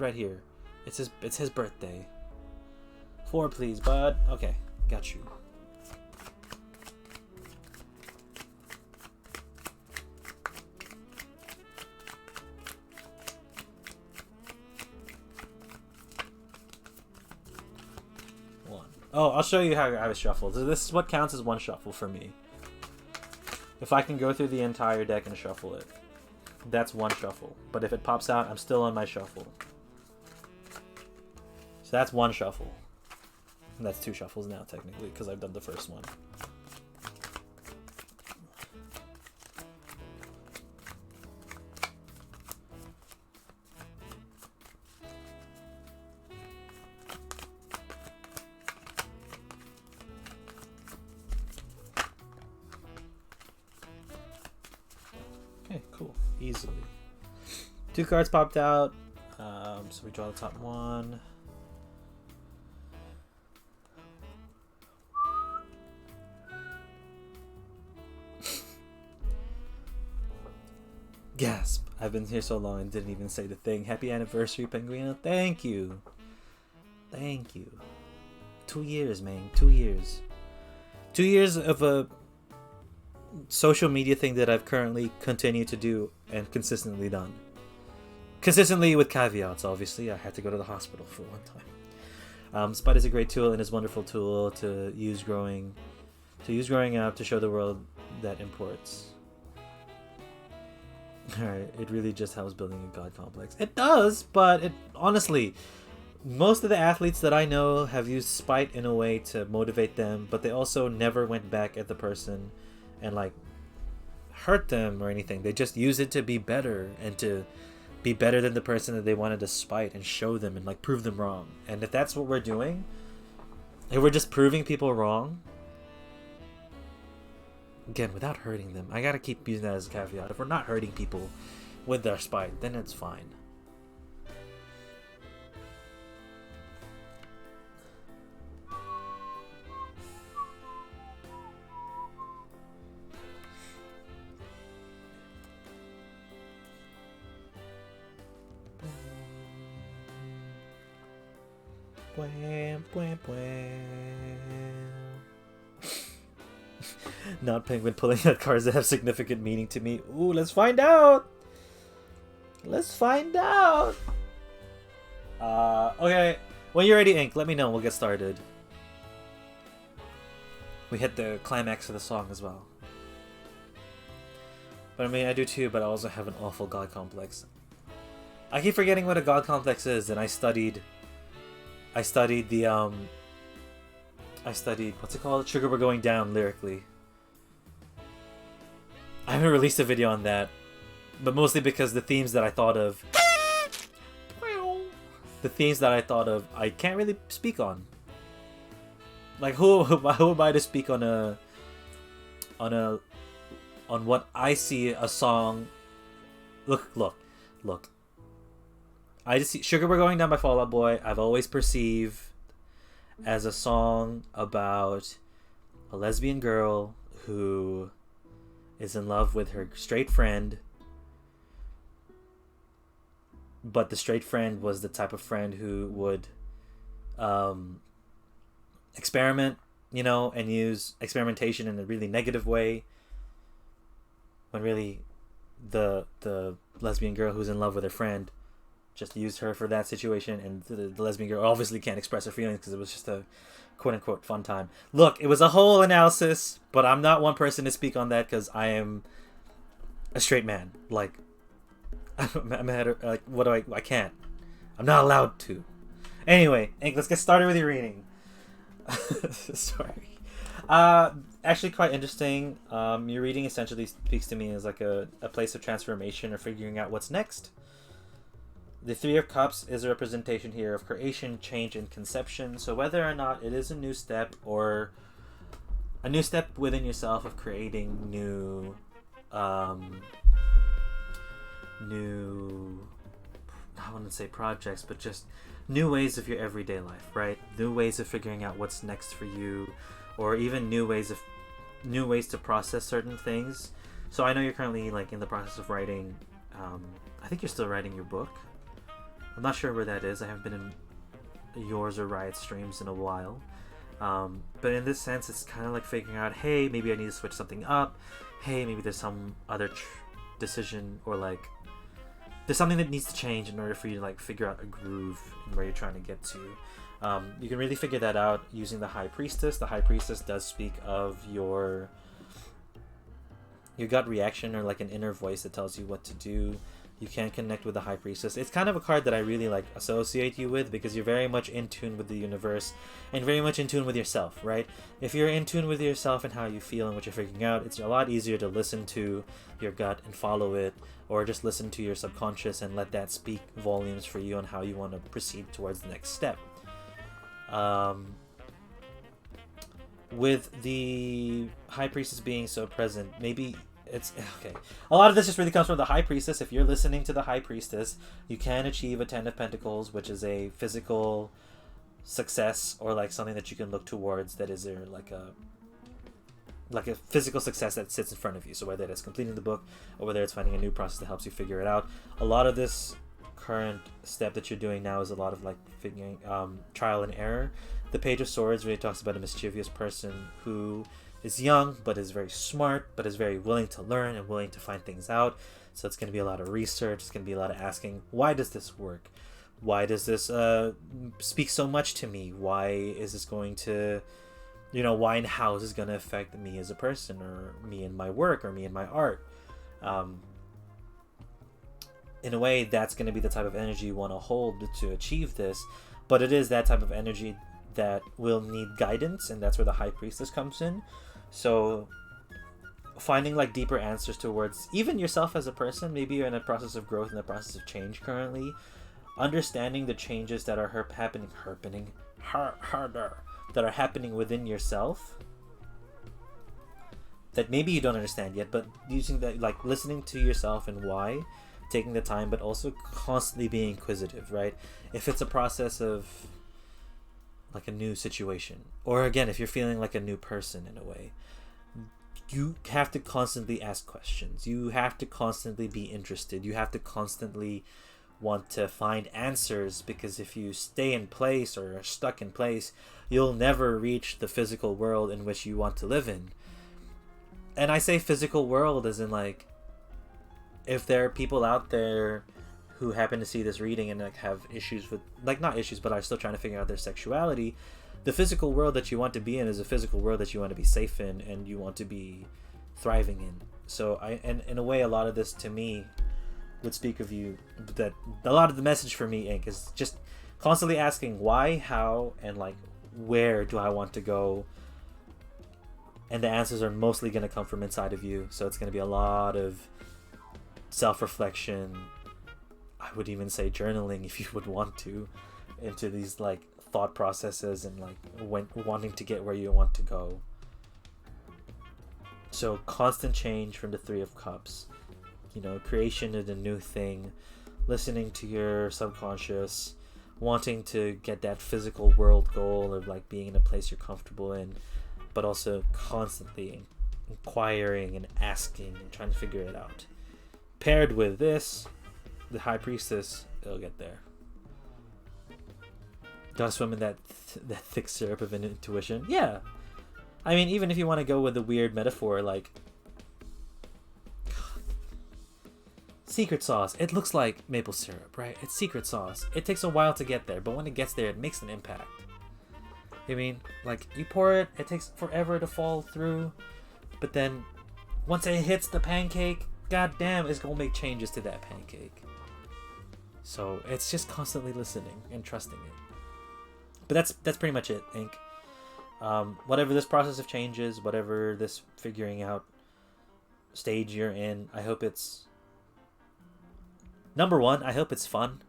right here. It's his birthday. 4, please, bud. Okay, got you. Oh, I'll show you how I shuffle. So this is what counts as one shuffle for me. If I can go through the entire deck and shuffle it, that's one shuffle. But if it pops out, I'm still on my shuffle. So that's one shuffle. And that's 2 shuffles now, technically, because I've done the first one. Cool. Easily. 2 cards popped out. So we draw the top one. Gasp. I've been here so long and didn't even say the thing. Happy anniversary, Penguino. Thank you. Thank you. 2 years, man. 2 years. 2 years of a social media thing that I've currently continued to do and consistently done. Consistently with caveats, obviously. I had to go to the hospital for one time. Spite is a great tool and is a wonderful tool to use growing up to show the world that imports. Alright, it really just helps building a god complex. It does, but it honestly, most of the athletes that I know have used spite in a way to motivate them, but they also never went back at the person and like hurt them or anything. They just use it to be better and to be better than the person that they wanted to spite and show them and like prove them wrong. And if that's what we're doing, if we're just proving people wrong, again, without hurting them, I gotta keep using that as a caveat. If we're not hurting people with our spite, then it's fine. Not Penguin pulling out cards that have significant meaning to me. Ooh, let's find out! Let's find out! Okay. When you're ready, Ink, let me know. We'll get started. We hit the climax of the song as well. But I mean, I do too, but I also have an awful god complex. I keep forgetting what a god complex is, and I studied the what's it called? Sugar We're Going Down lyrically. I haven't released a video on that, but mostly because the themes that I thought of, I can't really speak on. Like who am I to speak on what I see a song? Look. I just see Sugar We're Going Down by Fall Out Boy. I've always perceived as a song about a lesbian girl who is in love with her straight friend, but the straight friend was the type of friend who would experiment, and use experimentation in a really negative way, when really the lesbian girl who's in love with her friend just used her for that situation, and the lesbian girl obviously can't express her feelings because it was just a quote-unquote fun time. Look, it was a whole analysis, but I'm not one person to speak on that because I am a straight man. Like, I can't. I'm not allowed to. Anyway, let's get started with your reading. Sorry. Actually quite interesting. Your reading essentially speaks to me as like a place of transformation or figuring out what's next. The Three of Cups is a representation here of creation, change, and conception. So whether or not it is a new step or a new step within yourself of creating new, I wouldn't say projects, but just new ways of your everyday life, right? New ways of figuring out what's next for you, or even new ways to process certain things. So I know you're currently like in the process of writing. I think you're still writing your book. I'm not sure where that is. I haven't been in yours or Riot streams in a while. But in this sense, it's kind of like figuring out, hey, maybe I need to switch something up. Hey, maybe there's some other decision, or like there's something that needs to change in order for you to like figure out a groove in where you're trying to get to. You can really figure that out using the High Priestess. The High Priestess does speak of your gut reaction, or like an inner voice that tells you what to do. You can connect with the High Priestess. It's kind of a card that I really like associate you with, because you're very much in tune with the universe and very much in tune with yourself, right? If you're in tune with yourself and how you feel and what you're figuring out, it's a lot easier to listen to your gut and follow it, or just listen to your subconscious and let that speak volumes for you on how you want to proceed towards the next step. With the High Priestess being so present, maybe it's okay. A lot of this just really comes from the High Priestess. If you're listening to the High Priestess, you can achieve a 10 of Pentacles, which is a physical success, or like something that you can look towards, that is like a physical success that sits in front of you. So whether it's completing the book, or whether it's finding a new process that helps you figure it out, a lot of this current step that you're doing now is a lot of like figuring trial and error. The Page of Swords really talks about a mischievous person who is young but is very smart, but is very willing to learn and willing to find things out. So it's going to be a lot of research. It's going to be a lot of asking, why does this work? Why does this speak so much to me? Why is this going to, why and how is this going to affect me as a person, or me in my work, or me in my art? In a way, that's going to be the type of energy you want to hold to achieve this. But it is that type of energy that will need guidance, and that's where the High Priestess comes in. So finding like deeper answers towards even yourself as a person. Maybe you're in a process of growth, in the process of change currently. Understanding the changes that are happening within yourself, that maybe you don't understand yet, but using that, like listening to yourself and why, taking the time, but also constantly being inquisitive, right? If it's a process of like a new situation, or again, if you're feeling like a new person in a way, you have to constantly ask questions. You have to constantly be interested. You have to constantly want to find answers, because if you stay in place or are stuck in place, you'll never reach the physical world in which you want to live in. And I say physical world as in like, if there are people out there who happen to see this reading and like have issues with, like not issues, but are still trying to figure out their sexuality, the physical world that you want to be in is a physical world that you want to be safe in and you want to be thriving in. So and in a way, a lot of this to me would speak of you. That a lot of the message for me, Ink, is just constantly asking why, how, and like where do I want to go. And the answers are mostly going to come from inside of you. So it's going to be a lot of self-reflection. I would even say journaling if you would want to, into these like thought processes and like wanting to get where you want to go. So constant change from the Three of Cups. You know, creation of a new thing, listening to your subconscious, wanting to get that physical world goal of like being in a place you're comfortable in, but also constantly inquiring and asking and trying to figure it out. Paired with this, the High Priestess, it'll get there. Gotta swim in that thick syrup of an intuition. Yeah. I mean, even if you want to go with a weird metaphor, like secret sauce. It looks like maple syrup, right? It's secret sauce. It takes a while to get there, but when it gets there, it makes an impact. I mean, like, you pour it, it takes forever to fall through, but then once it hits the pancake, goddamn, it's gonna make changes to that pancake. So it's just constantly listening and trusting it. But that's pretty much it, Ink. Whatever this process of change is, whatever this figuring out stage you're in, I hope it's... Number one, I hope it's fun.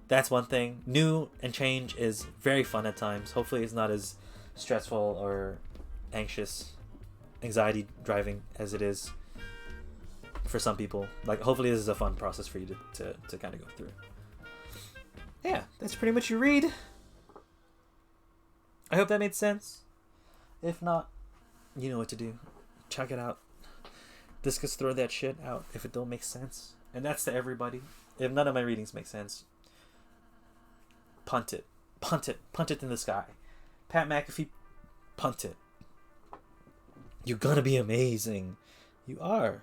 That's one thing. New and change is very fun at times. Hopefully it's not as stressful or anxious, anxiety driving as it is for some people. Like, hopefully this is a fun process for you to kind of go through. Yeah, that's pretty much your read. I hope that made sense. If not, you know what to do. Check it out. Discus, throw that shit out if it don't make sense. And that's to everybody. If none of my readings make sense, punt it. Punt it. Punt it in the sky. Pat McAfee, punt it. You're gonna be amazing. You are.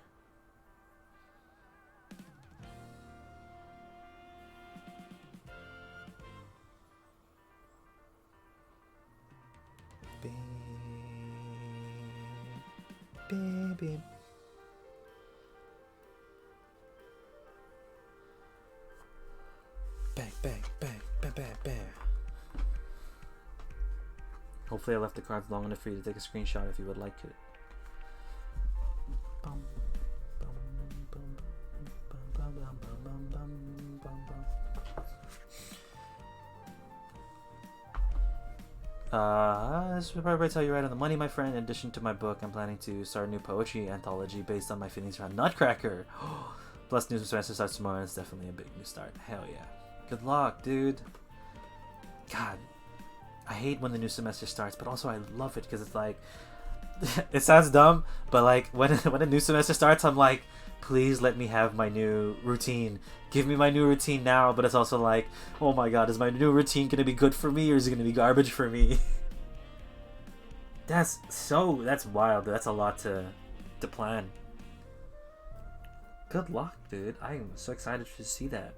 Baby. Bang, bang, bang, bang, bang, bang. Hopefully I left the cards long enough for you to take a screenshot if you would like it. Bum, bum, bum, bum, bum, bum, bum, bum, bum, bum. This will probably tell you right on the money, my friend. In addition to my book, I'm planning to start a new poetry anthology based on my feelings around Nutcracker. Plus, new semester starts tomorrow, and it's definitely a big new start. Hell yeah. Good luck, dude. God, I hate when the new semester starts, but also I love it because it's like, it sounds dumb, but like when a new semester starts, I'm like, please let me have my new routine. Give me my new routine now. But it's also like, oh my god, is my new routine gonna be good for me or is it gonna be garbage for me? That's wild. That's a lot to plan. Good luck, dude. I am so excited to see that.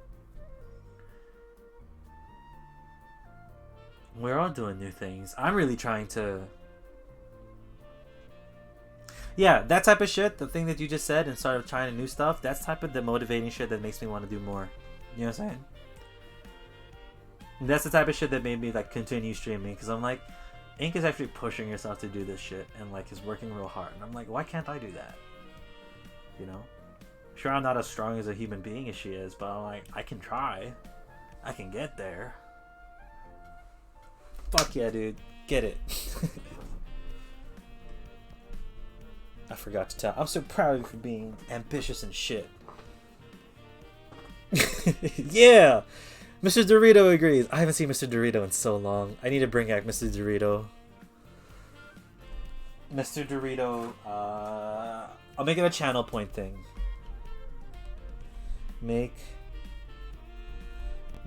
We're all doing new things. I'm really trying to... Yeah, that type of shit, the thing that you just said, and start trying new stuff, that's type of the motivating shit that makes me want to do more. You know what I'm saying? And that's the type of shit that made me like continue streaming, because I'm like, Ink is actually pushing herself to do this shit, and like is working real hard. And I'm like, why can't I do that? You know? Sure, I'm not as strong as a human being as she is, but I'm like, I can try. I can get there. Fuck yeah, dude. Get it. I forgot to tell. I'm so proud of you for being ambitious and shit. Yeah! Mr. Dorito agrees. I haven't seen Mr. Dorito in so long. I need to bring back Mr. Dorito. Mr. Dorito, I'll make it a channel point thing. Make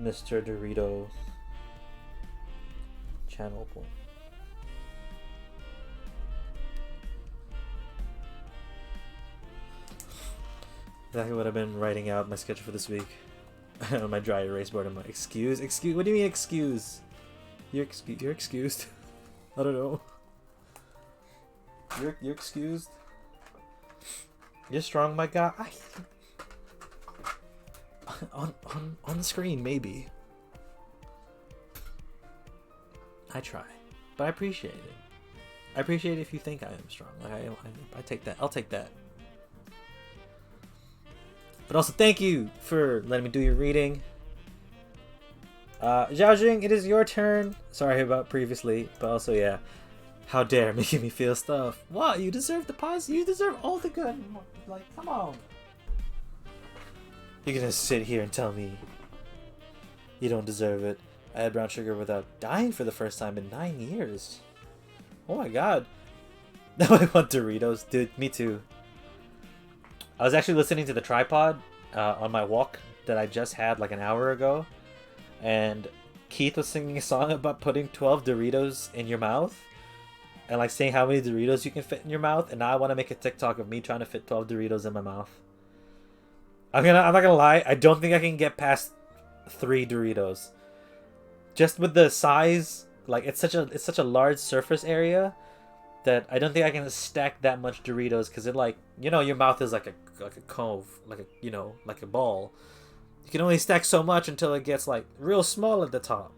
Mr. Dorito channel point. Exactly what I've been writing out my schedule for this week. On my dry erase board, I'm like, excuse? What do you mean excuse? You're excused. I don't know. You're excused. You're strong, my guy. on the screen, maybe. I try, but I appreciate it. I appreciate it if you think I am strong. Like I take that. I'll take that. But also, thank you for letting me do your reading. Zhaojing, it is your turn. Sorry about previously, but also, yeah. How dare making me feel stuff. What? You deserve the pause? You deserve all the good. Like, come on. You're gonna sit here and tell me you don't deserve it. I had brown sugar without dying for the first time in 9 years. Oh my god. Now I want Doritos. Dude, me too. I was actually listening to the tripod on my walk that I just had like an hour ago. And Keith was singing a song about putting 12 Doritos in your mouth. And like saying how many Doritos you can fit in your mouth. And now I want to make a TikTok of me trying to fit 12 Doritos in my mouth. I'm not gonna lie, I don't think I can get past 3 Doritos. Just with the size, like it's such a large surface area that I don't think I can stack that much Doritos because it like, you know, your mouth is like a cove, like a, you know, like a ball. You can only stack so much until it gets like real small at the top.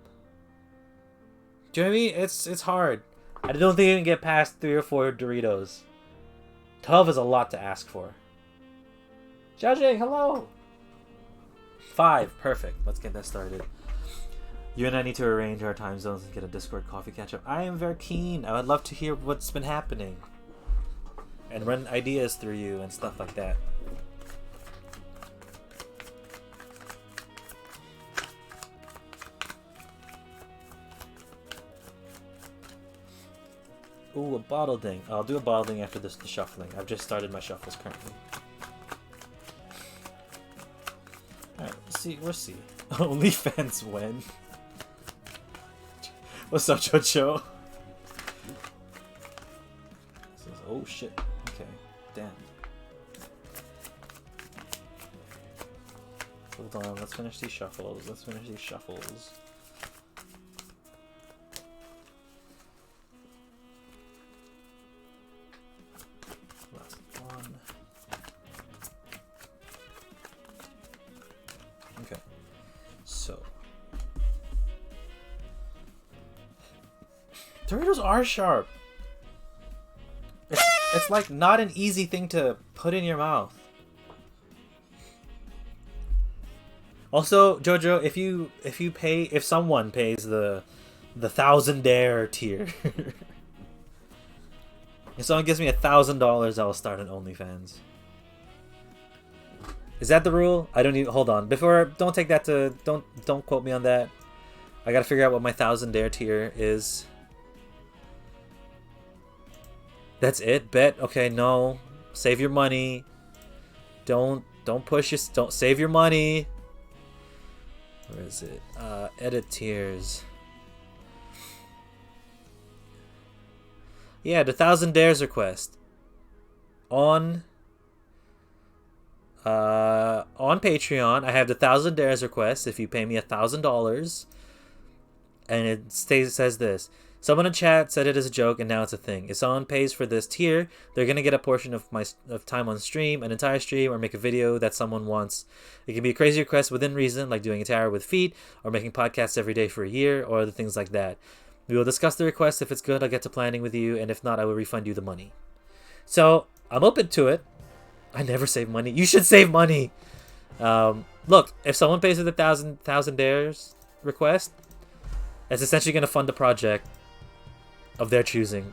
Do you know what I mean? It's hard. I don't think I can get past 3 or 4 Doritos. 12 is a lot to ask for. Xiaojing, hello! 5, perfect. Let's get that started. You and I need to arrange our time zones and get a Discord coffee catch-up. I am very keen. I would love to hear what's been happening. And run ideas through you and stuff like that. Ooh, a bottle ding. I'll do a bottle ding after the shuffling. I've just started my shuffles currently. Alright, we'll see. OnlyFans when? What's up, Jojo? Oh shit. Okay. Damn. Hold on, let's finish these shuffles. Last one. Okay. So. Doritos are sharp. It's like not an easy thing to put in your mouth. Also, Jojo, if someone pays the 1,000 dare tier, if someone gives me $1,000, I will start an OnlyFans. Is that the rule? I don't even hold on. Don't take that to don't quote me on that. I gotta figure out what my 1,000 dare tier is. That's it? Bet? Okay, no. Save your money. Don't save your money. Where is it? Edit tiers. Yeah, the 1,000 dares request. On Patreon, I have the 1,000 dares request if you pay me $1,000. And it says this. Someone in chat said it is a joke, and now it's a thing. If someone pays for this tier, they're gonna get a portion of my time on stream, an entire stream, or make a video that someone wants. It can be a crazy request within reason, like doing a tower with feet, or making podcasts every day for a year, or other things like that. We will discuss the request. If it's good, I'll get to planning with you, and if not, I will refund you the money. So I'm open to it. I never save money. You should save money. Look, if someone pays for the 1,000 dares request, that's essentially gonna fund the project of their choosing.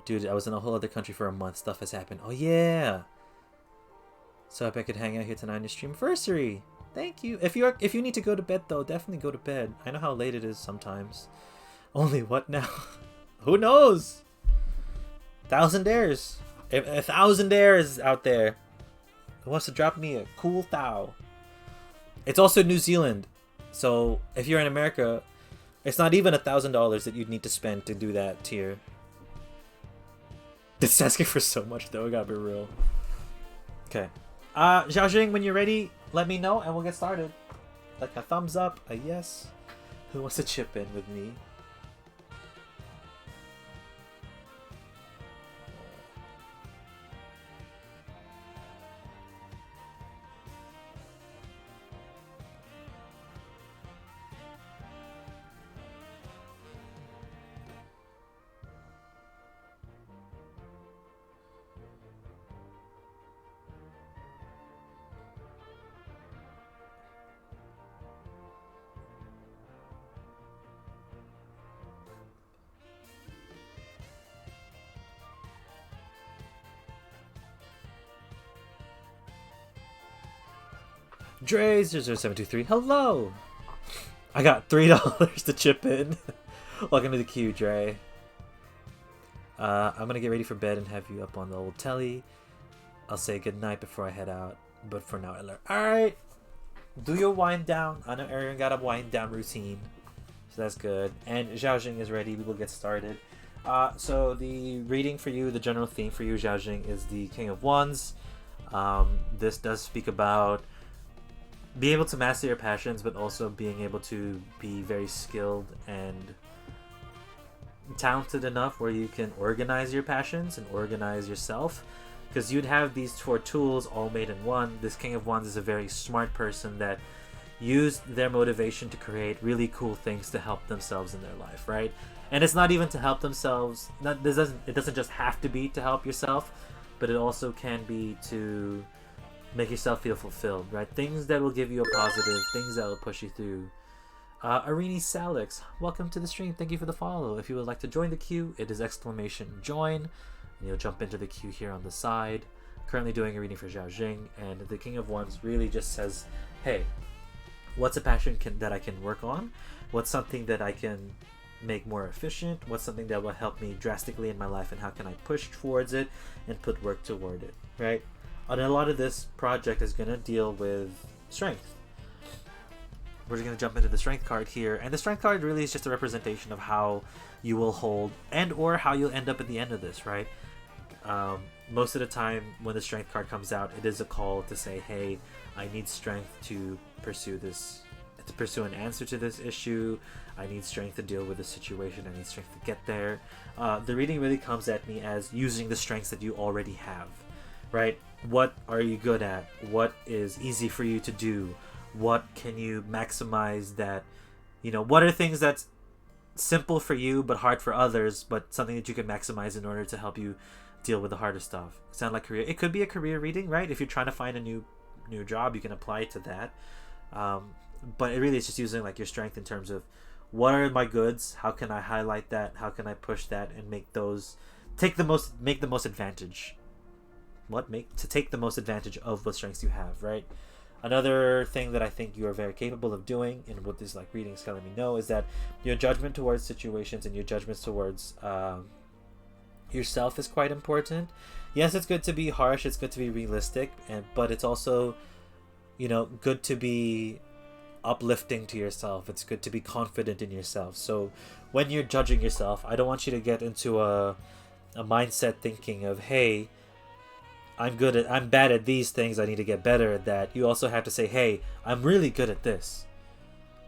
Dude, I was in a whole other country for a month. Stuff has happened. Oh yeah. So if I could hang out here tonight on your stream anniversary. Thank you. If you need to go to bed though, definitely go to bed. I know how late it is sometimes. Only what now? Who knows? 1,000 dares. If 1,000 dares out there who wants to drop me a cool thou. It's also New Zealand. So if you're in America, it's not even $1,000 that you'd need to spend to do that tier. It's asking for so much though, I gotta be real. Okay. Xiaojing, when you're ready, let me know and we'll get started. Like a thumbs up, a yes. Who wants to chip in with me? Dre00723, hello! I got $3 to chip in. Welcome to the queue, Dre. I'm gonna get ready for bed and have you up on the old telly. I'll say goodnight before I head out, but for now I learn. Alright! Do your wind down. I know Aaron got a wind down routine, so that's good. And Xiaojing is ready. We will get started. So the reading for you, the general theme for you, Xiaojing, is the King of Wands. This does speak about being able to master your passions, but also being able to be very skilled and talented enough where you can organize your passions and organize yourself. Because you'd have these four tools all made in one. This King of Wands is a very smart person that used their motivation to create really cool things to help themselves in their life, right? And it's not even to help themselves. It doesn't just have to be to help yourself, but it also can be to make yourself feel fulfilled, right? Things that will give you a positive, things that will push you through. Arini Salix, welcome to the stream. Thank you for the follow. If you would like to join the queue, it is !join. And you'll jump into the queue here on the side. Currently doing a reading for Xiaojing, and the King of Wands really just says, hey, what's a passion that I can work on? What's something that I can make more efficient? What's something that will help me drastically in my life, and how can I push towards it and put work toward it, right? And a lot of this project is going to deal with strength. We're just going to jump into the strength card here, and the strength card really is just a representation of how you will hold and or how you'll end up at the end of this, right? Most of the time when the strength card comes out, it is a call to say, hey, I need strength to pursue this, to pursue an answer to this issue. I need strength to deal with this situation. I need strength to get there. The reading really comes at me as using the strengths that you already have, right? What are you good at? What is easy for you to do? What can you maximize that, what are things that's simple for you but hard for others, but something that you can maximize in order to help you deal with the harder stuff. Sound like career? It could be a career reading, right? If you're trying to find a new job, you can apply it to that. But it really is just using like your strength in terms of what are my goods? How can I highlight that? How can I push that and make the most advantage? Take the most advantage of what strengths you have, right? Another thing that I think you are very capable of doing, and what this like reading is telling me no, is that your judgment towards situations and your judgments towards yourself is quite important. Yes, it's good to be harsh, it's good to be realistic, but it's also, good to be uplifting to yourself. It's good to be confident in yourself. So when you're judging yourself, I don't want you to get into a mindset thinking of, hey, I'm bad at these things, I need to get better at that. You also have to say, hey, I'm really good at this.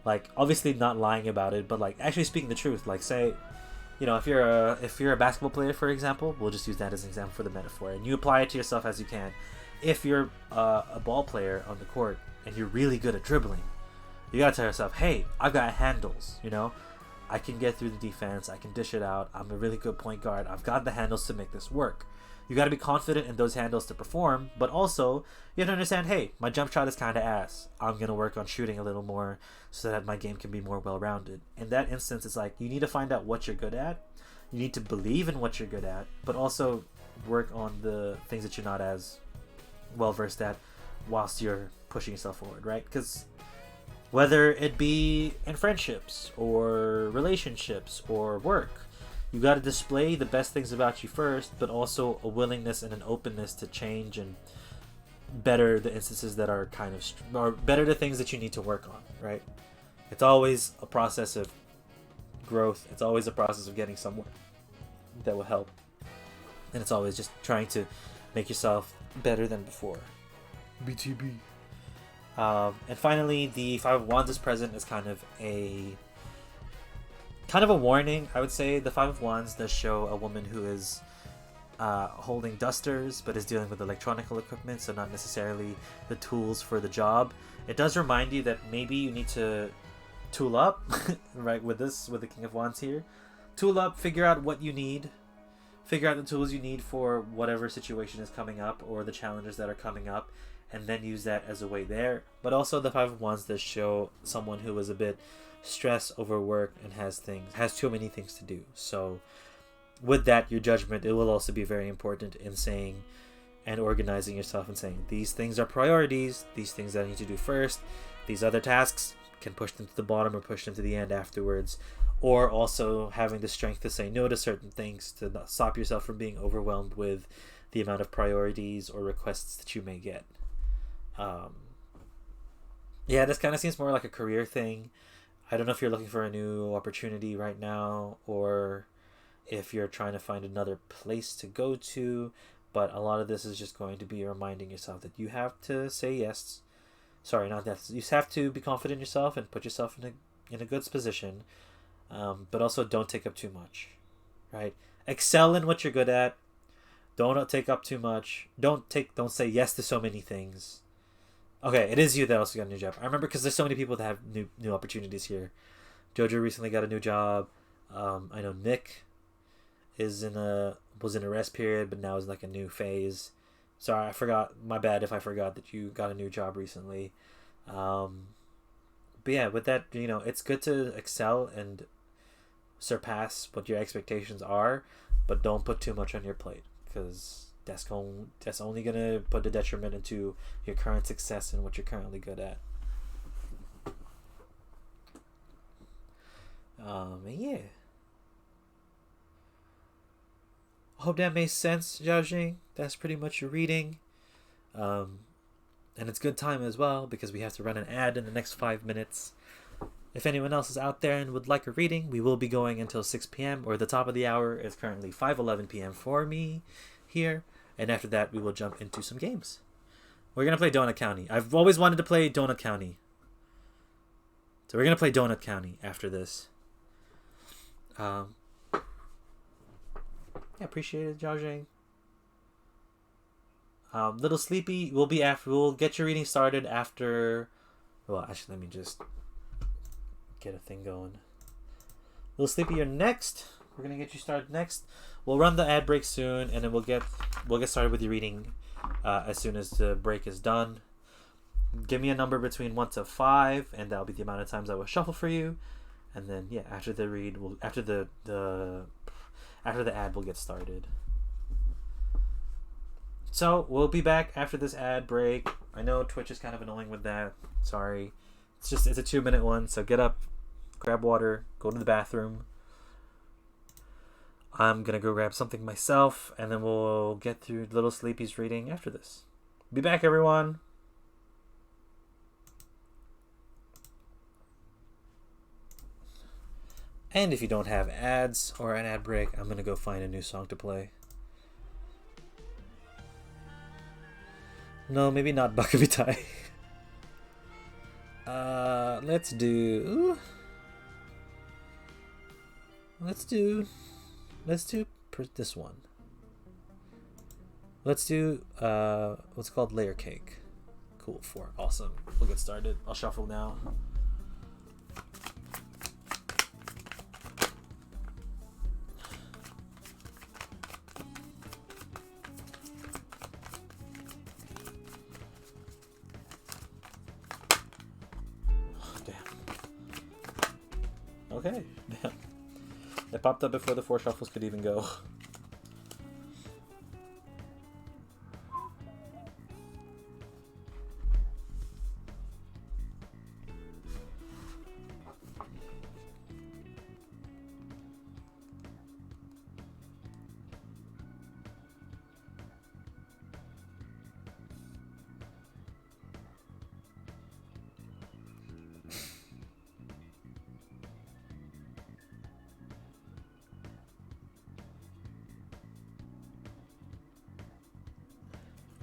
Like, obviously not lying about it, but like actually speaking the truth. Like, say, if you're a basketball player, for example, we'll just use that as an example for the metaphor, and you apply it to yourself as you can. If you're a ball player on the court and you're really good at dribbling, you gotta tell yourself, hey, I've got handles, I can get through the defense, I can dish it out, I'm a really good point guard, I've got the handles to make this work. You got to be confident in those handles to perform, but also you have to understand, hey, my jump shot is kind of ass. I'm going to work on shooting a little more so that my game can be more well-rounded. In that instance, it's like you need to find out what you're good at. You need to believe in what you're good at, but also work on the things that you're not as well-versed at whilst you're pushing yourself forward, right? Because whether it be in friendships or relationships or work, you got to display the best things about you first, but also a willingness and an openness to change and better the instances that are or better the things that you need to work on, right? It's always a process of growth. It's always a process of getting somewhere that will help. And it's always just trying to make yourself better than before. BTB. And finally, the Five of Wands is present as kind of a warning, I would say. The Five of Wands does show a woman who is holding dusters, but is dealing with electronical equipment, so not necessarily the tools for the job. It does remind you that maybe you need to tool up, right, with the King of Wands here. Tool up, figure out what you need, figure out the tools you need for whatever situation is coming up or the challenges that are coming up, and then use that as a way there. But also the Five of Wands does show someone who is a bit stressed over work and has too many things to do. So with that, your judgment, it will also be very important in saying and organizing yourself and saying, these things are priorities, these things that I need to do first, these other tasks can push them to the bottom or push them to the end afterwards. Or also having the strength to say no to certain things to not stop yourself from being overwhelmed with the amount of priorities or requests that you may get. Yeah, this kind of seems more like a career thing. I don't know if you're looking for a new opportunity right now or if you're trying to find another place to go to, but a lot of this is just going to be reminding yourself that you have to say yes. Sorry, not that. You have to be confident in yourself and put yourself in a good position, but also don't take up too much, right? Excel in what you're good at. Don't take up too much. Don't say yes to so many things. Okay, it is you that also got a new job. I remember because there's so many people that have new opportunities here. Jojo recently got a new job. I know Nick was in a rest period, but now is like a new phase. Sorry, I forgot. My bad if I forgot that you got a new job recently. But yeah, with that, it's good to excel and surpass what your expectations are, but don't put too much on your plate because that's only gonna put the detriment into your current success and what you're currently good at. Yeah. Hope that makes sense, Zhao. That's pretty much your reading. And it's good time as well because we have to run an ad in the next 5 minutes. If anyone else is out there and would like a reading, we will be going until 6 p.m. or the top of the hour is currently 5:11 p.m. for me here. And after that, we will jump into some games. We're going to play Donut County. I've always wanted to play Donut County. So we're going to play Donut County after this. Yeah, appreciate it, Zhao Zhang. Little Sleepy will be after. We'll get your reading started after. Well, actually, let me just get a thing going. Little Sleepy, you're next. We're gonna get you started next. We'll run the ad break soon, and then we'll get started with your reading as soon as the break is done. Give me a number between 1 to 5, and that'll be the amount of times I will shuffle for you. And then yeah, after the read, after the ad, we'll get started. So we'll be back after this ad break. I know Twitch is kind of annoying with that. Sorry. It's a 2-minute one, so get up, grab water, go to the bathroom. I'm gonna go grab something myself, and then we'll get through Little Sleepy's reading after this. Be back, everyone. And if you don't have ads or an ad break, I'm gonna go find a new song to play. No, maybe not Bakabitai. Let's do this one. Let's do what's called Layer Cake. Cool, 4. Awesome. We'll get started. I'll shuffle now. Okay, damn. It popped up before the 4 shuffles could even go.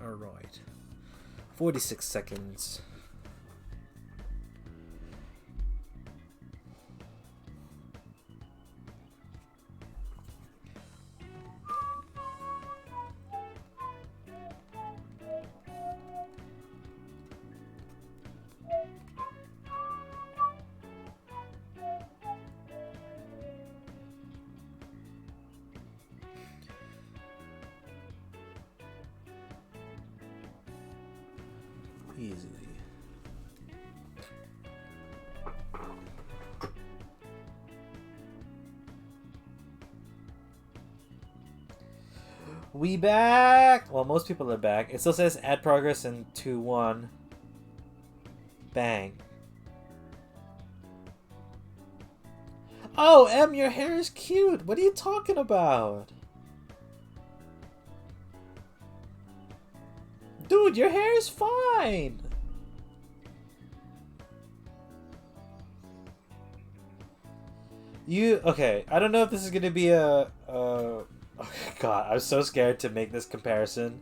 Alright. 46 seconds. Easily. We back! Well, most people are back. It still says add progress in 2-1. Bang. Oh, M, your hair is cute. What are you talking about? Dude, your hair is fine. Okay, I don't know if this is gonna be oh God, I'm so scared to make this comparison.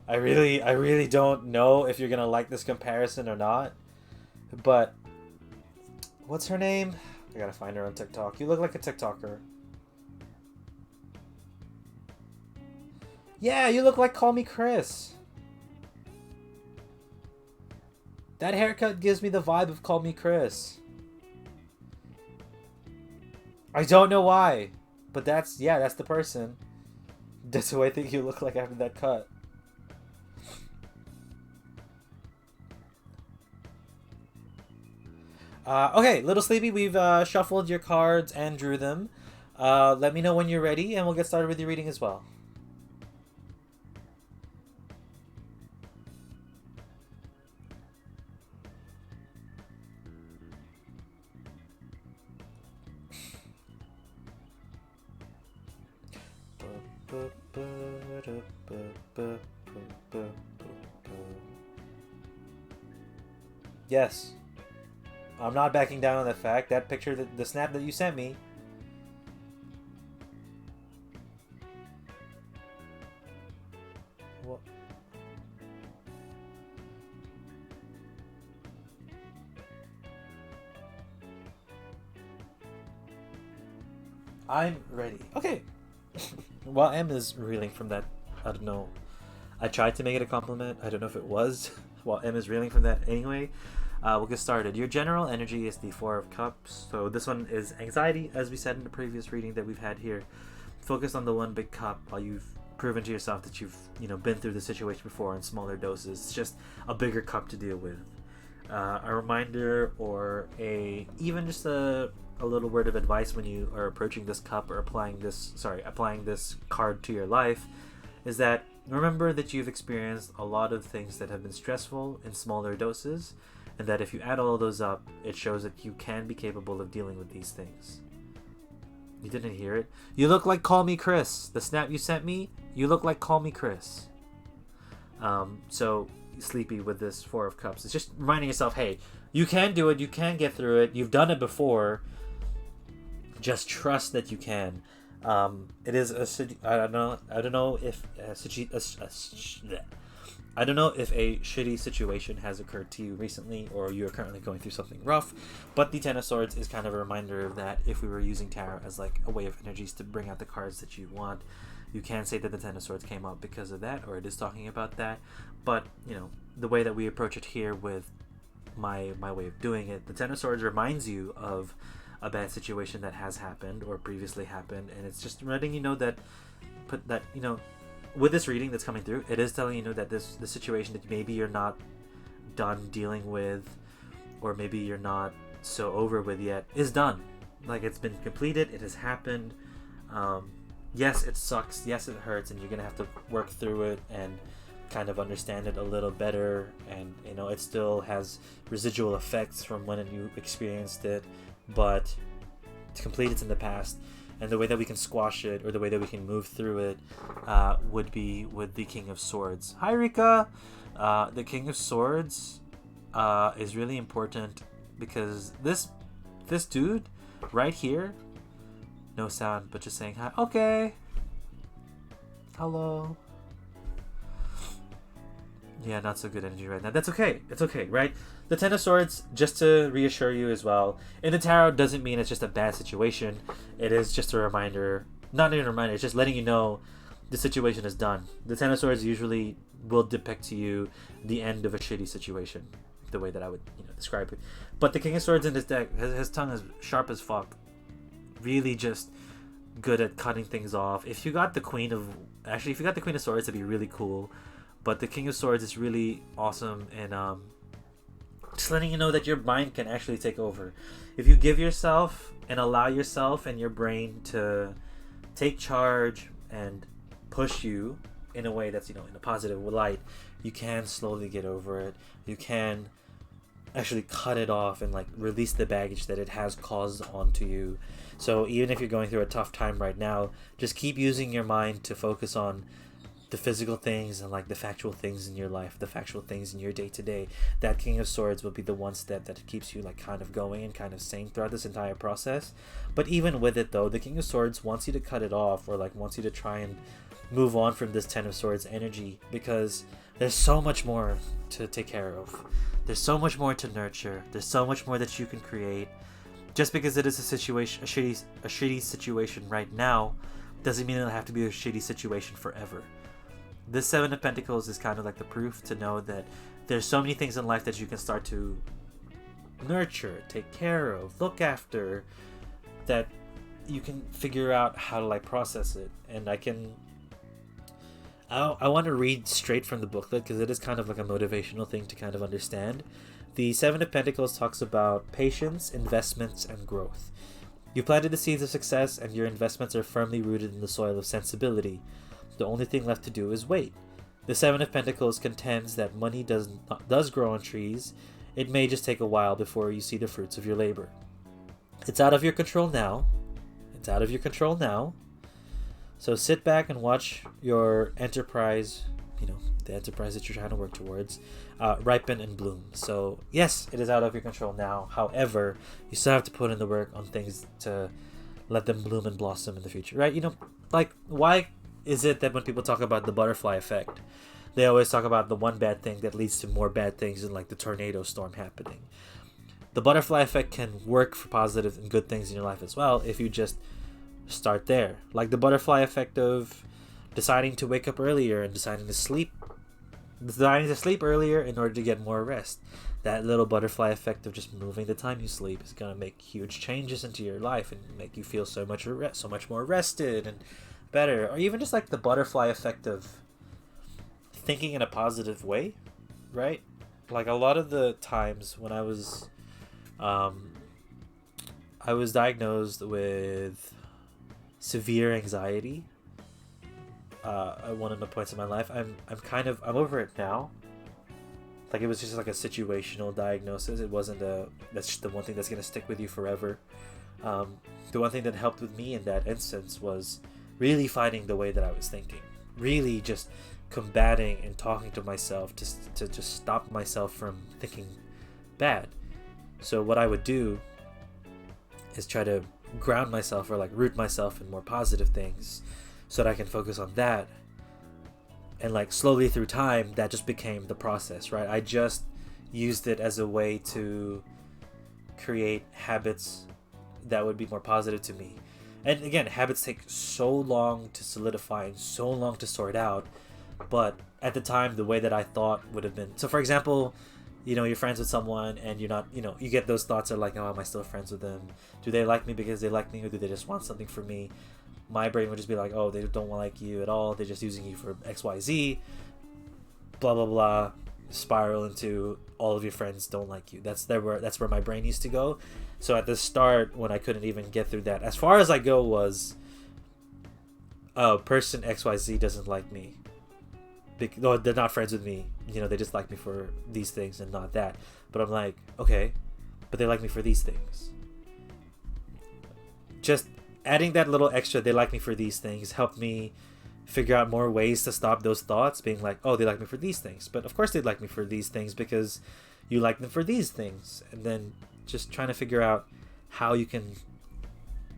I really don't know if you're gonna like this comparison or not. But what's her name? I gotta find her on TikTok. You look like a TikToker. Yeah, you look like Call Me Chris. That haircut gives me the vibe of Call Me Chris. I don't know why, but that's the person. That's who I think you look like after that cut. Okay, Little Sleepy, we've shuffled your cards and drew them. Let me know when you're ready, and we'll get started with your reading as well. Yes. I'm not backing down on the fact. That picture, the snap that you sent me. What? I'm ready. Okay. While M is reeling from that, I don't know. I tried to make it a compliment. I don't know if it was. While M is reeling from that anyway. We'll get started. Your general energy is the Four of Cups. So this one is anxiety, as we said in the previous reading that we've had here. Focus on the one big cup while you've proven to yourself that you've been through the situation before in smaller doses. It's just a bigger cup to deal with. A reminder or even just a little word of advice when you are approaching this cup or applying this card to your life is that remember that you've experienced a lot of things that have been stressful in smaller doses, and that if you add all those up, it shows that you can be capable of dealing with these things. You didn't hear it? You look like Call Me Chris. The snap you sent me, you look like Call Me Chris. So Sleepy with this Four of Cups. It's just reminding yourself, hey, you can do it. You can get through it. You've done it before. Just trust that you can. It is I don't know if I don't know if a shitty situation has occurred to you recently or you are currently going through something rough, but the Ten of Swords is kind of a reminder of that. If we were using tarot as like a way of energies to bring out the cards that you want, you can say that the Ten of Swords came up because of that, or it is talking about that. But the way that we approach it here with my way of doing it, the Ten of Swords reminds you of a bad situation that has happened or previously happened, and it's just letting you know that with this reading that's coming through, it is telling you that the situation that maybe you're not done dealing with, or maybe you're not so over with yet, is done. Like, it's been completed, it has happened. Yes, it sucks, yes, it hurts, and you're gonna have to work through it and kind of understand it a little better, and it still has residual effects from when you experienced it, but it's complete, it's in the past. And the way that we can squash it, or the way that we can move through it, would be with the King of Swords. Hi, Rika! The King of Swords is really important because this dude right here, no sound, but just saying hi. Okay. Hello. Yeah, not so good energy right now. That's okay. It's okay, right? The Ten of Swords, just to reassure you as well, in the tarot doesn't mean it's just a bad situation. It is just a reminder. Not even a reminder, it's just letting you know the situation is done. The Ten of Swords usually will depict to you the end of a shitty situation, the way that I would describe it. But the King of Swords in this deck, his tongue is sharp as fuck. Really just good at cutting things off. If you got the Queen of Swords, it'd be really cool. But the King of Swords is really awesome, and just letting you know that your mind can actually take over. If you give yourself and allow yourself and your brain to take charge and push you in a way that's, in a positive light, you can slowly get over it. You can actually cut it off and like release the baggage that it has caused onto you. So even if you're going through a tough time right now, just keep using your mind to focus on the physical things and like the factual things in your life, the factual things in your day to day. That King of Swords will be the one step that keeps you like kind of going and kind of sane throughout this entire process. But even with it though, the King of Swords wants you to cut it off, or like wants you to try and move on from this Ten of Swords energy, because there's so much more to take care of. There's so much more to nurture. There's so much more that you can create. Just because it is a shitty situation right now, doesn't mean it'll have to be a shitty situation forever. This Seven of Pentacles is kind of like the proof to know that there's so many things in life that you can start to nurture, take care of, look after, that you can figure out how to like process it. And I want to read straight from the booklet because it is kind of like a motivational thing to kind of understand. The Seven of Pentacles talks about patience, investments, and growth. You planted the seeds of success and your investments are firmly rooted in the soil of sensibility. The only thing left to do is wait. The Seven of Pentacles contends that money does grow on trees. It may just take a while before you see the fruits of your labor. It's out of your control now. It's out of your control now. So sit back and watch your enterprise, the enterprise that you're trying to work towards, ripen and bloom. So yes, it is out of your control now. However, you still have to put in the work on things to let them bloom and blossom in the future, right? Like why is it that when people talk about the butterfly effect, they always talk about the one bad thing that leads to more bad things, and like the tornado storm happening? The butterfly effect can work for positive and good things in your life as well if you just start there. Like the butterfly effect of deciding to wake up earlier and deciding to sleep earlier in order to get more rest. That little butterfly effect of just moving the time you sleep is going to make huge changes into your life and make you feel so much more rested and better. Or even just like the butterfly effect of thinking in a positive way, right? Like a lot of the times when I was diagnosed with severe anxiety at one of the points in my life. I'm over it now. Like it was just like a situational diagnosis. It wasn't that's just the one thing that's gonna stick with you forever. The one thing that helped with me in that instance was really fighting the way that I was thinking, really just combating and talking to myself to just stop myself from thinking bad. So what I would do is try to ground myself or like root myself in more positive things so that I can focus on that. And like slowly through time, that just became the process, right? I just used it as a way to create habits that would be more positive to me. And again, habits take so long to solidify and so long to sort out. But at the time, the way that I thought would have been... So for example, you're friends with someone and you're not, you get those thoughts of like, oh, am I still friends with them? Do they like me because they like me, or do they just want something from me? My brain would just be like, oh, they don't like you at all. They're just using you for XYZ. Blah, blah, blah. Spiral into all of your friends don't like you. That's where my brain used to go. So at the start, when I couldn't even get through that, as far as I go was, oh, person XYZ doesn't like me. No, they're not friends with me. They just like me for these things and not that. But I'm like, okay, but they like me for these things. Just adding that little extra, they like me for these things, helped me figure out more ways to stop those thoughts being like, oh, they like me for these things. But of course they like me for these things because you like them for these things. And then just trying to figure out how you can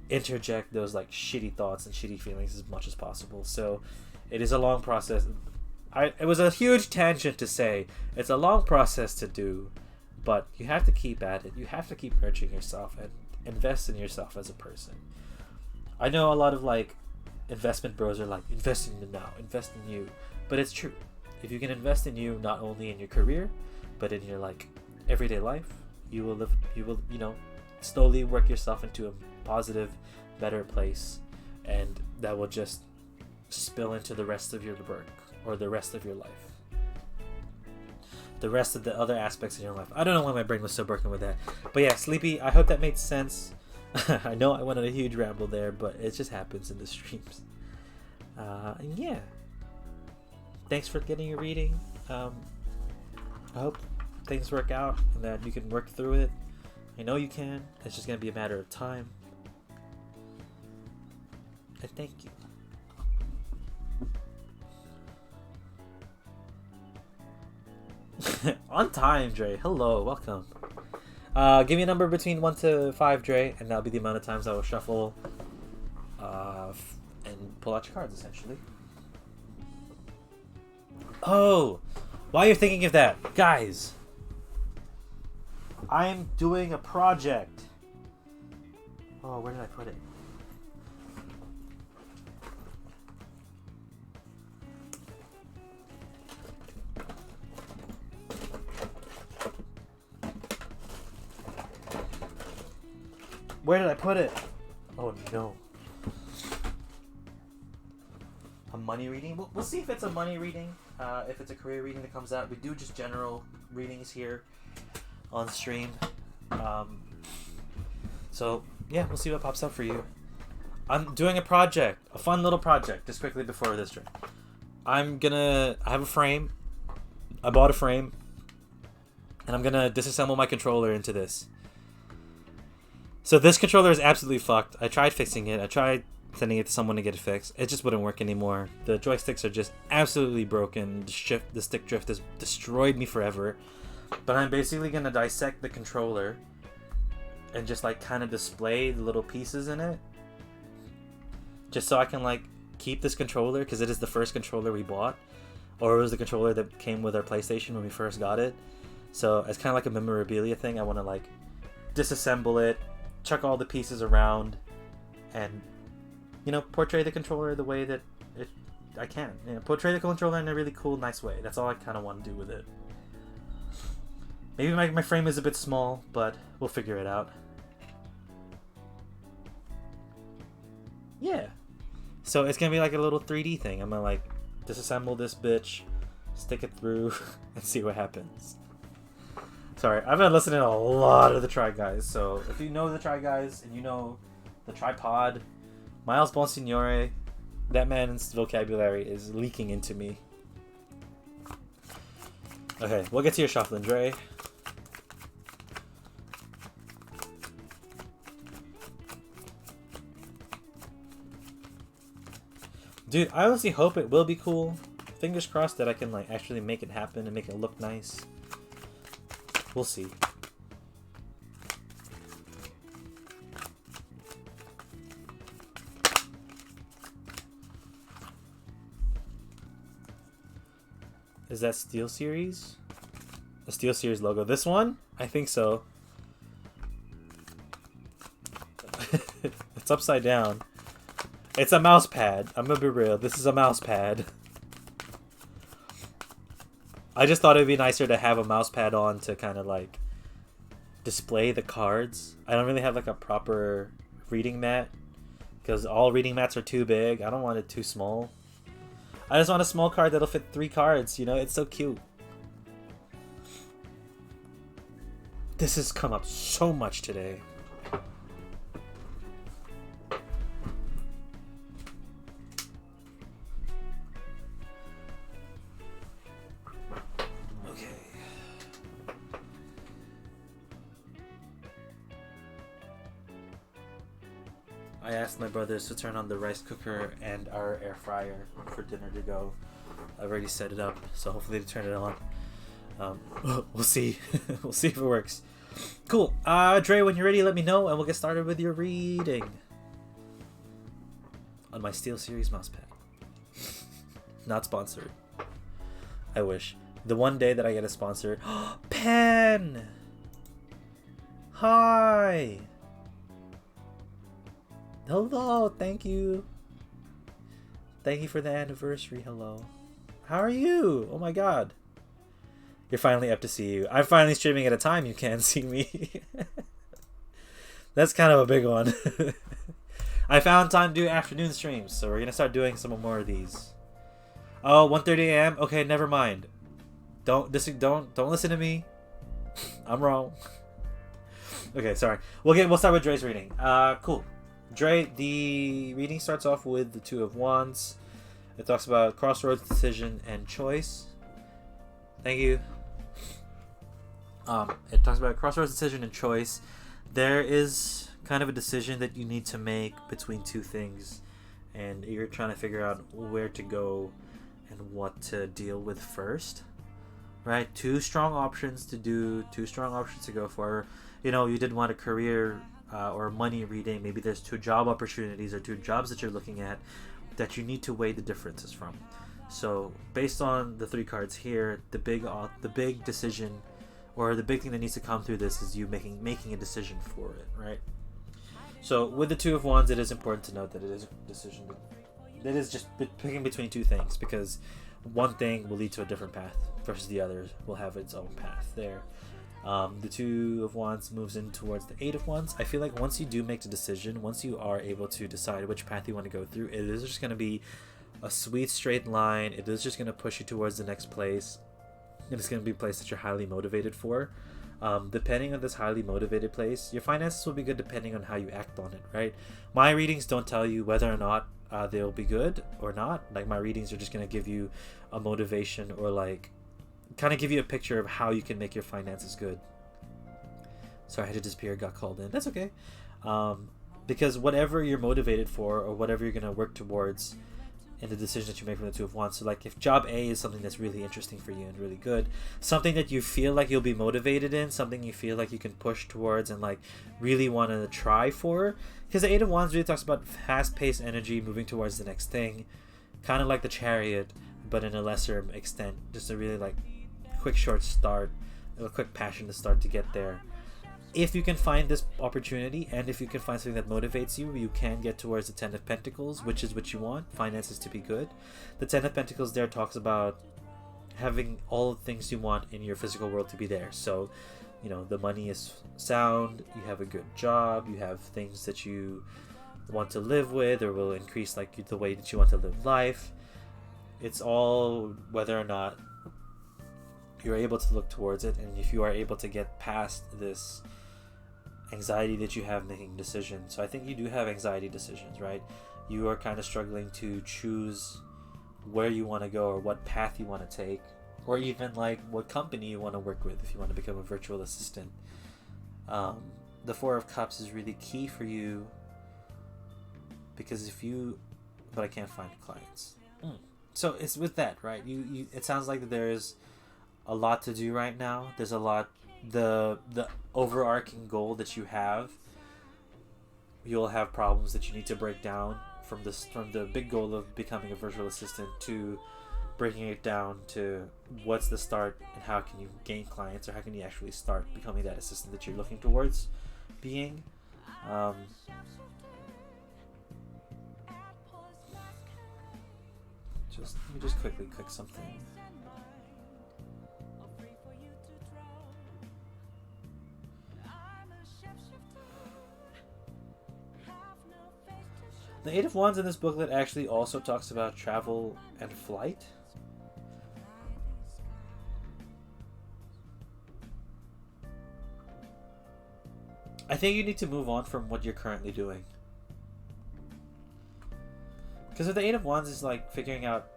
interject those like shitty thoughts and shitty feelings as much as possible. So it is a long process. It was a huge tangent to say it's a long process to do, but you have to keep at it. You have to keep nurturing yourself and invest in yourself as a person. I know a lot of like investment bros are like, invest in you now, invest in you. But it's true. If you can invest in you, not only in your career, but in your like everyday life, you will slowly work yourself into a positive, better place. And that will just spill into the rest of your work or the rest of your life. The rest of the other aspects in your life. I don't know why my brain was so broken with that. But yeah, Sleepy, I hope that made sense. I know I went on a huge ramble there, but it just happens in the streams. And yeah, thanks for getting your reading. I hope things work out and that you can work through it. I know you can. It's just gonna be a matter of time. And thank you. On time, Dre. Hello, welcome. Give me a number between 1 to 5, Dre, and that'll be the amount of times I will shuffle and pull out your cards, essentially. Oh, while you're thinking of that, guys, I'm doing a project. Oh, where did I put it? Where did I put it? Oh no. A money reading? We'll see if it's a money reading. If it's a career reading that comes out. We do just general readings here on stream. So, yeah, we'll see what pops up for you. I'm doing a project. A fun little project. Just quickly before this trip. I have a frame. I bought a frame. And I'm gonna disassemble my controller into this. So this controller is absolutely fucked. I tried fixing it. I tried sending it to someone to get it fixed. It just wouldn't work anymore. The joysticks are just absolutely broken. The stick drift has destroyed me forever. But I'm basically going to dissect the controller and just like kind of display the little pieces in it. Just so I can like keep this controller, because it is the first controller we bought. Or it was the controller that came with our PlayStation when we first got it. So it's kind of like a memorabilia thing. I want to like disassemble it, chuck all the pieces around, and portray the controller the way that I can. Portray the controller in a really cool, nice way. That's all I kind of want to do with it. Maybe my frame is a bit small, but we'll figure it out. Yeah. So it's gonna be like a little 3D thing. I'm gonna like disassemble this bitch, stick it through, and see what happens. Sorry, I've been listening to a lot of the Try Guys, so if you know the Try Guys and you know the tripod, Miles Bonsignore, that man's vocabulary is leaking into me. Okay, we'll get to your shuffling, Dre. Dude, I honestly hope it will be cool. Fingers crossed that I can like actually make it happen and make it look nice. We'll see. Is that SteelSeries? The SteelSeries logo. This one? I think so. It's upside down. It's a mouse pad. I'm gonna be real. This is a mouse pad. I just thought it'd be nicer to have a mouse pad on to kind of like display the cards. I don't really have like a proper reading mat because all reading mats are too big. I don't want it too small. I just want a small card that'll fit 3 cards, it's so cute. This has come up so much today. I asked my brothers to turn on the rice cooker and our air fryer for dinner to go. I've already set it up, so hopefully to turn it on. We'll see. We'll see if it works. Cool. Dre, when you're ready, let me know, and we'll get started with your reading. On my SteelSeries mousepad. Not sponsored. I wish. The one day that I get a sponsor. Pen! Hi! Hello, thank you. Thank you for the anniversary. Hello. How are you? Oh my god. You're finally up to see you. I'm finally streaming at a time you can see me. That's kind of a big one. I found time to do afternoon streams, so we're gonna start doing some more of these. Oh, 1:30 a.m. Okay, never mind. Don't listen to me. I'm wrong. Okay, sorry. We'll start with Dre's reading. Cool. Dre, the reading starts off with the 2 of Wands. It talks about crossroads, decision, and choice. Thank you. It talks about crossroads, decision, and choice. There is kind of a decision that you need to make between two things, and you're trying to figure out where to go and what to deal with first. Right? Two strong options to go for. You did want a career or money reading. Maybe there's two job opportunities or two jobs that you're looking at that you need to weigh the differences from. So based on the three cards here, the big decision, or the big thing that needs to come through this, is you making a decision for it, right? So with the Two of Wands, it is important to note that it is a decision. It is just picking between two things, because one thing will lead to a different path versus the other will have its own path there. The Two of Wands moves in towards the Eight of Wands. I feel like once you do make the decision, once you are able to decide which path you want to go through, it is just going to be a sweet straight line. It is just going to push you towards the next place. And it's going to be a place that you're highly motivated for. Depending on this highly motivated place, your finances will be good depending on how you act on it, right? My readings don't tell you whether or not they'll be good or not. Like, my readings are just going to give you a motivation, or like kind of give you a picture of how you can make your finances good. Sorry, I had to disappear, got called in. That's okay. Because whatever you're motivated for, or whatever you're going to work towards in the decision that you make from the Two of Wands. So like, if job A is something that's really interesting for you and really good, something that you feel like you'll be motivated in, something you feel like you can push towards and like really want to try for, because the Eight of Wands really talks about fast-paced energy, moving towards the next thing, kind of like the Chariot, but in a lesser extent, just a really like quick short start, a quick passion to start to get there. If you can find this opportunity, and if you can find something that motivates you, you can get towards the Ten of Pentacles, which is what you want, finances to be good. The Ten of Pentacles there talks about having all the things you want in your physical world to be there. So, the money is sound, you have a good job, you have things that you want to live with or will increase like the way that you want to live life. It's all whether or not you're able to look towards it, and if you are able to get past this anxiety that you have making decisions. So I think you do have anxiety decisions, right? You are kind of struggling to choose where you want to go, or what path you want to take, or even like what company you want to work with if you want to become a virtual assistant. The Four of Cups is really key for you, because but I can't find clients. So it's with that, right? You it sounds like there's a lot to do right now. There's a lot. The overarching goal that you have, you'll have problems that you need to break down from the big goal of becoming a virtual assistant, to breaking it down to what's the start and how can you gain clients, or how can you actually start becoming that assistant that you're looking towards being. Let me just quickly click something. The Eight of Wands in this booklet actually also talks about travel and flight. I think you need to move on from what you're currently doing. Because the Eight of Wands is like figuring out,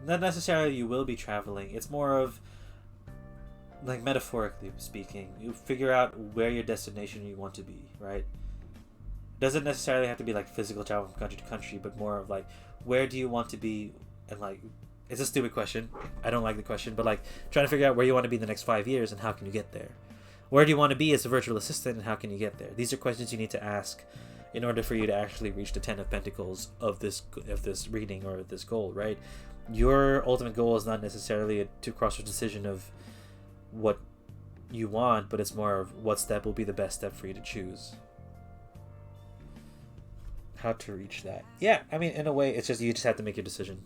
not necessarily you will be traveling, it's more of, like, metaphorically speaking, you figure out where your destination you want to be, right? Doesn't necessarily have to be like physical travel from country to country, but more of like, where do you want to be? And like, it's a stupid question, I don't like the question, but like trying to figure out where you want to be in the next 5 years and how can you get there. Where do you want to be as a virtual assistant and how can you get there? These are questions you need to ask in order for you to actually reach the Ten of Pentacles of this reading or this goal, right? Your ultimate goal is not necessarily a two-crossroads decision of what you want, but it's more of what step will be the best step for you to choose. How to reach that. Yeah, I mean, in a way, it's just you just have to make your decision.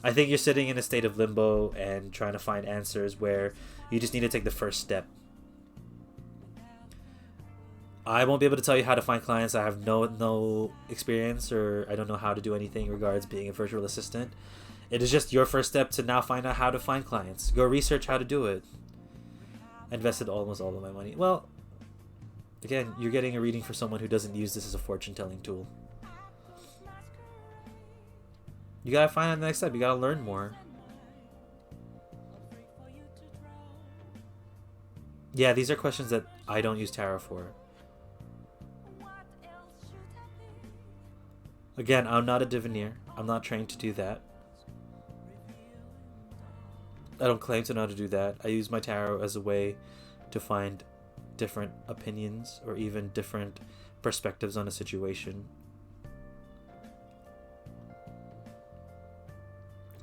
I think you're sitting in a state of limbo and trying to find answers where you just need to take the first step. I won't be able to tell you how to find clients. I have no experience, or I don't know how to do anything regards being a virtual assistant. It is just your first step to now find out how to find clients. Go research how to do it. I invested almost all of my money. Well, again, you're getting a reading for someone who doesn't use this as a fortune-telling tool. You gotta find out the next step. You gotta learn more. Yeah, these are questions that I don't use tarot for. Again, I'm not a diviner. I'm not trained to do that. I don't claim to know how to do that. I use my tarot as a way to find different opinions or even different perspectives on a situation.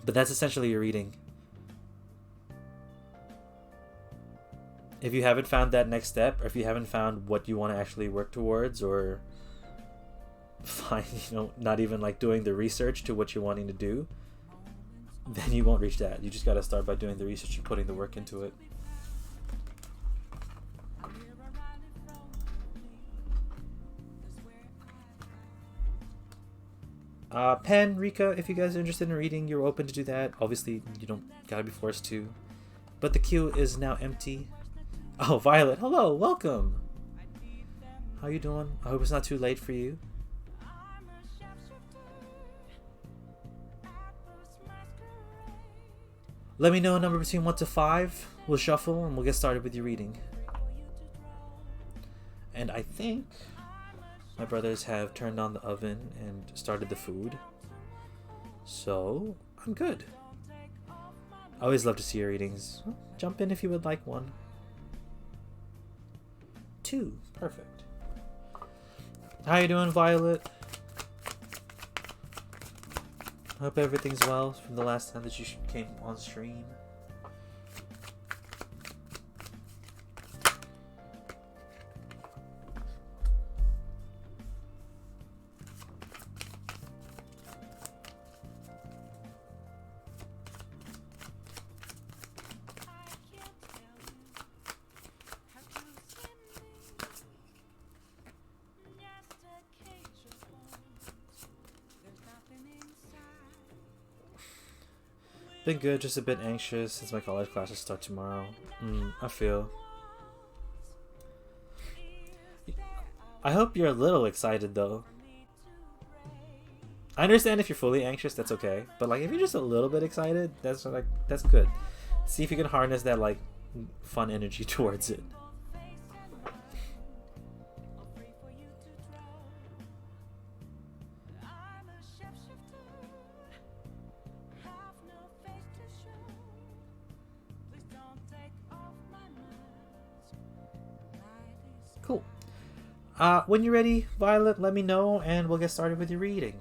But that's essentially your reading. If you haven't found that next step, or if you haven't found what you want to actually work towards, or find, not even like doing the research to what you're wanting to do, then you won't reach that. You just got to start by doing the research and putting the work into it. Pen, Rika, if you guys are interested in reading, you're open to do that. Obviously, you don't gotta be forced to. But the queue is now empty. Oh, Violet, hello, welcome. How you doing? I hope it's not too late for you. Let me know a number between 1 to 5. We'll shuffle and we'll get started with your reading. And I think my brothers have turned on the oven and started the food. So, I'm good. I always love to see your readings. Jump in if you would like one. 2. Perfect. How you doing, Violet? Hope everything's well from the last time that you came on stream. Been good, just a bit anxious since my college classes start tomorrow. I feel. I hope you're a little excited though. I understand if you're fully anxious, that's okay. But like if you're just a little bit excited, that's good. See if you can harness that like fun energy towards it. Cool. When you're ready, Violet, let me know and we'll get started with your reading.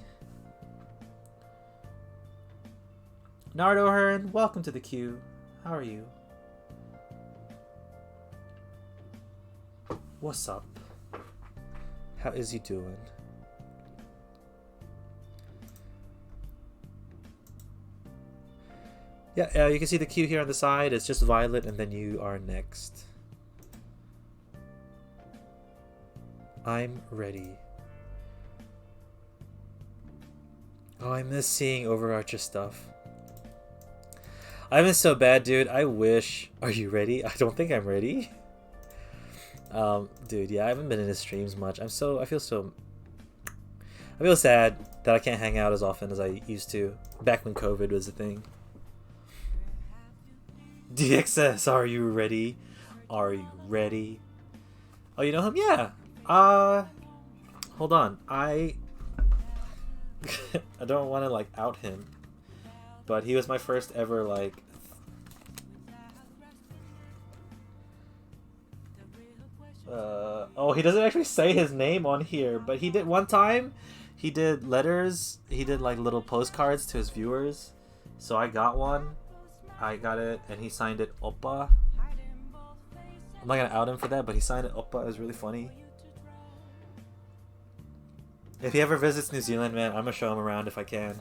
Nardo Hearn, welcome to the queue. How are you? What's up? How is he doing? Yeah, you can see the queue here on the side. It's just Violet and then you are next. I'm ready. Oh, I miss seeing Overarcher stuff. I miss so bad, dude. I wish. Are you ready? I don't think I'm ready. Dude, yeah, I haven't been in his streams much. I feel sad that I can't hang out as often as I used to. Back when COVID was a thing. DXS, are you ready? Are you ready? Oh, you know him? Yeah. Hold on. I don't want to like out him, but he was my first ever like oh, he doesn't actually say his name on here, but he did one time. He did letters. He did like little postcards to his viewers. So I got one. I got it, and he signed it Oppa. I'm not gonna out him for that, but he signed it Oppa. It was really funny. If he ever visits New Zealand, man, I'm gonna show him around if I can.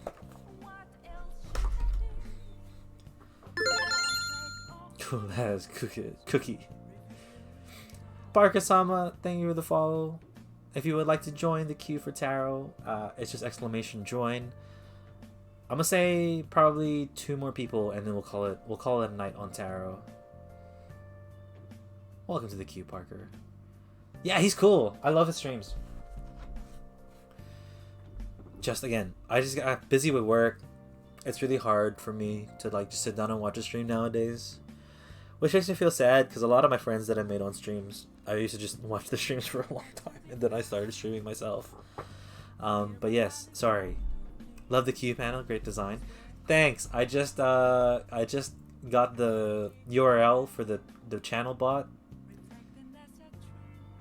Cool as cookie. Parker-sama, thank you for the follow. If you would like to join the queue for tarot, it's just exclamation join. I'm gonna say probably 2 more people, and then we'll call it a night on tarot. Welcome to the queue, Parker. Yeah, he's cool. I love his streams. Just again, I just got busy with work. it's really hard for me to like just sit down and watch a stream nowadays, which makes me feel sad because a lot of my friends that I made on streams, I used to just watch the streams for a long time, and then I started streaming myself. But yes, sorry. Love the Q panel, great design. Thanks. I just got the URL for the channel bot.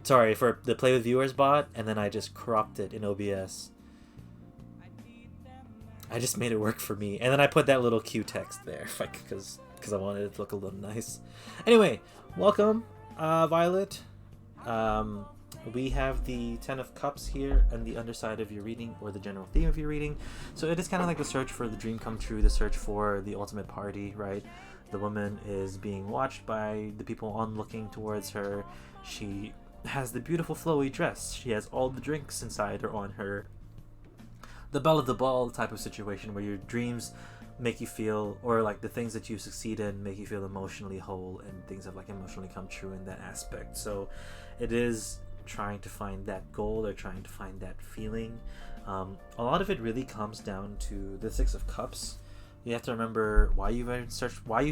Sorry, for the Play with Viewers bot, and then I just cropped it in OBS. I just made it work for me, and then I put that little Q text there, because I wanted it to look a little nice. Anyway, welcome, Violet. We have the Ten of Cups here on the underside of your reading, or the general theme of your reading. So it is kind of like the search for the dream come true, the search for the ultimate party, right? The woman is being watched by the people onlooking towards her. She has the beautiful flowy dress. She has all the drinks inside or on her. The belle of the ball type of situation where your dreams make you feel, or like the things that you succeed in make you feel emotionally whole, and things have like emotionally come true in that aspect. So it is trying to find that goal or trying to find that feeling. A lot of it really comes down to the Six of Cups. You have to remember why you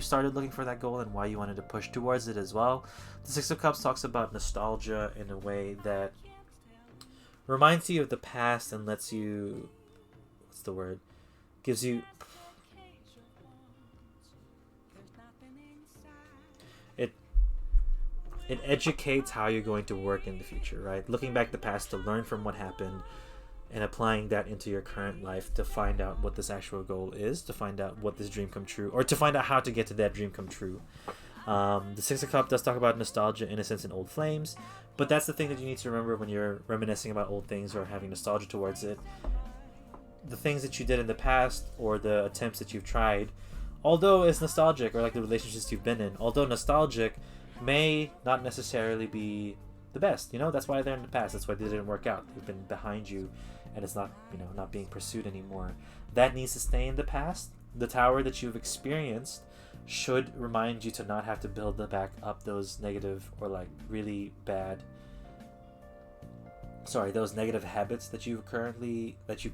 started looking for that goal and why you wanted to push towards it as well. The Six of Cups talks about nostalgia in a way that reminds you of the past and lets you, what's the word? Gives you, it educates how you're going to work in the future, right? Looking back the past to learn from what happened and applying that into your current life to find out what this actual goal is, to find out what this dream come true, or to find out how to get to that dream come true. The Six of Cups does talk about nostalgia, innocence, and old flames, but that's the thing that you need to remember when you're reminiscing about old things or having nostalgia towards it. The things that you did in the past or the attempts that you've tried, although it's nostalgic, or like the relationships you've been in, although nostalgic, may not necessarily be the best. You know, that's why they're in the past. That's why they didn't work out. They've been behind you, and it's not, you know, not being pursued anymore. That needs to stay in the past. The tower that you've experienced should remind you to not have to build back up those negative or like really bad, those negative habits that you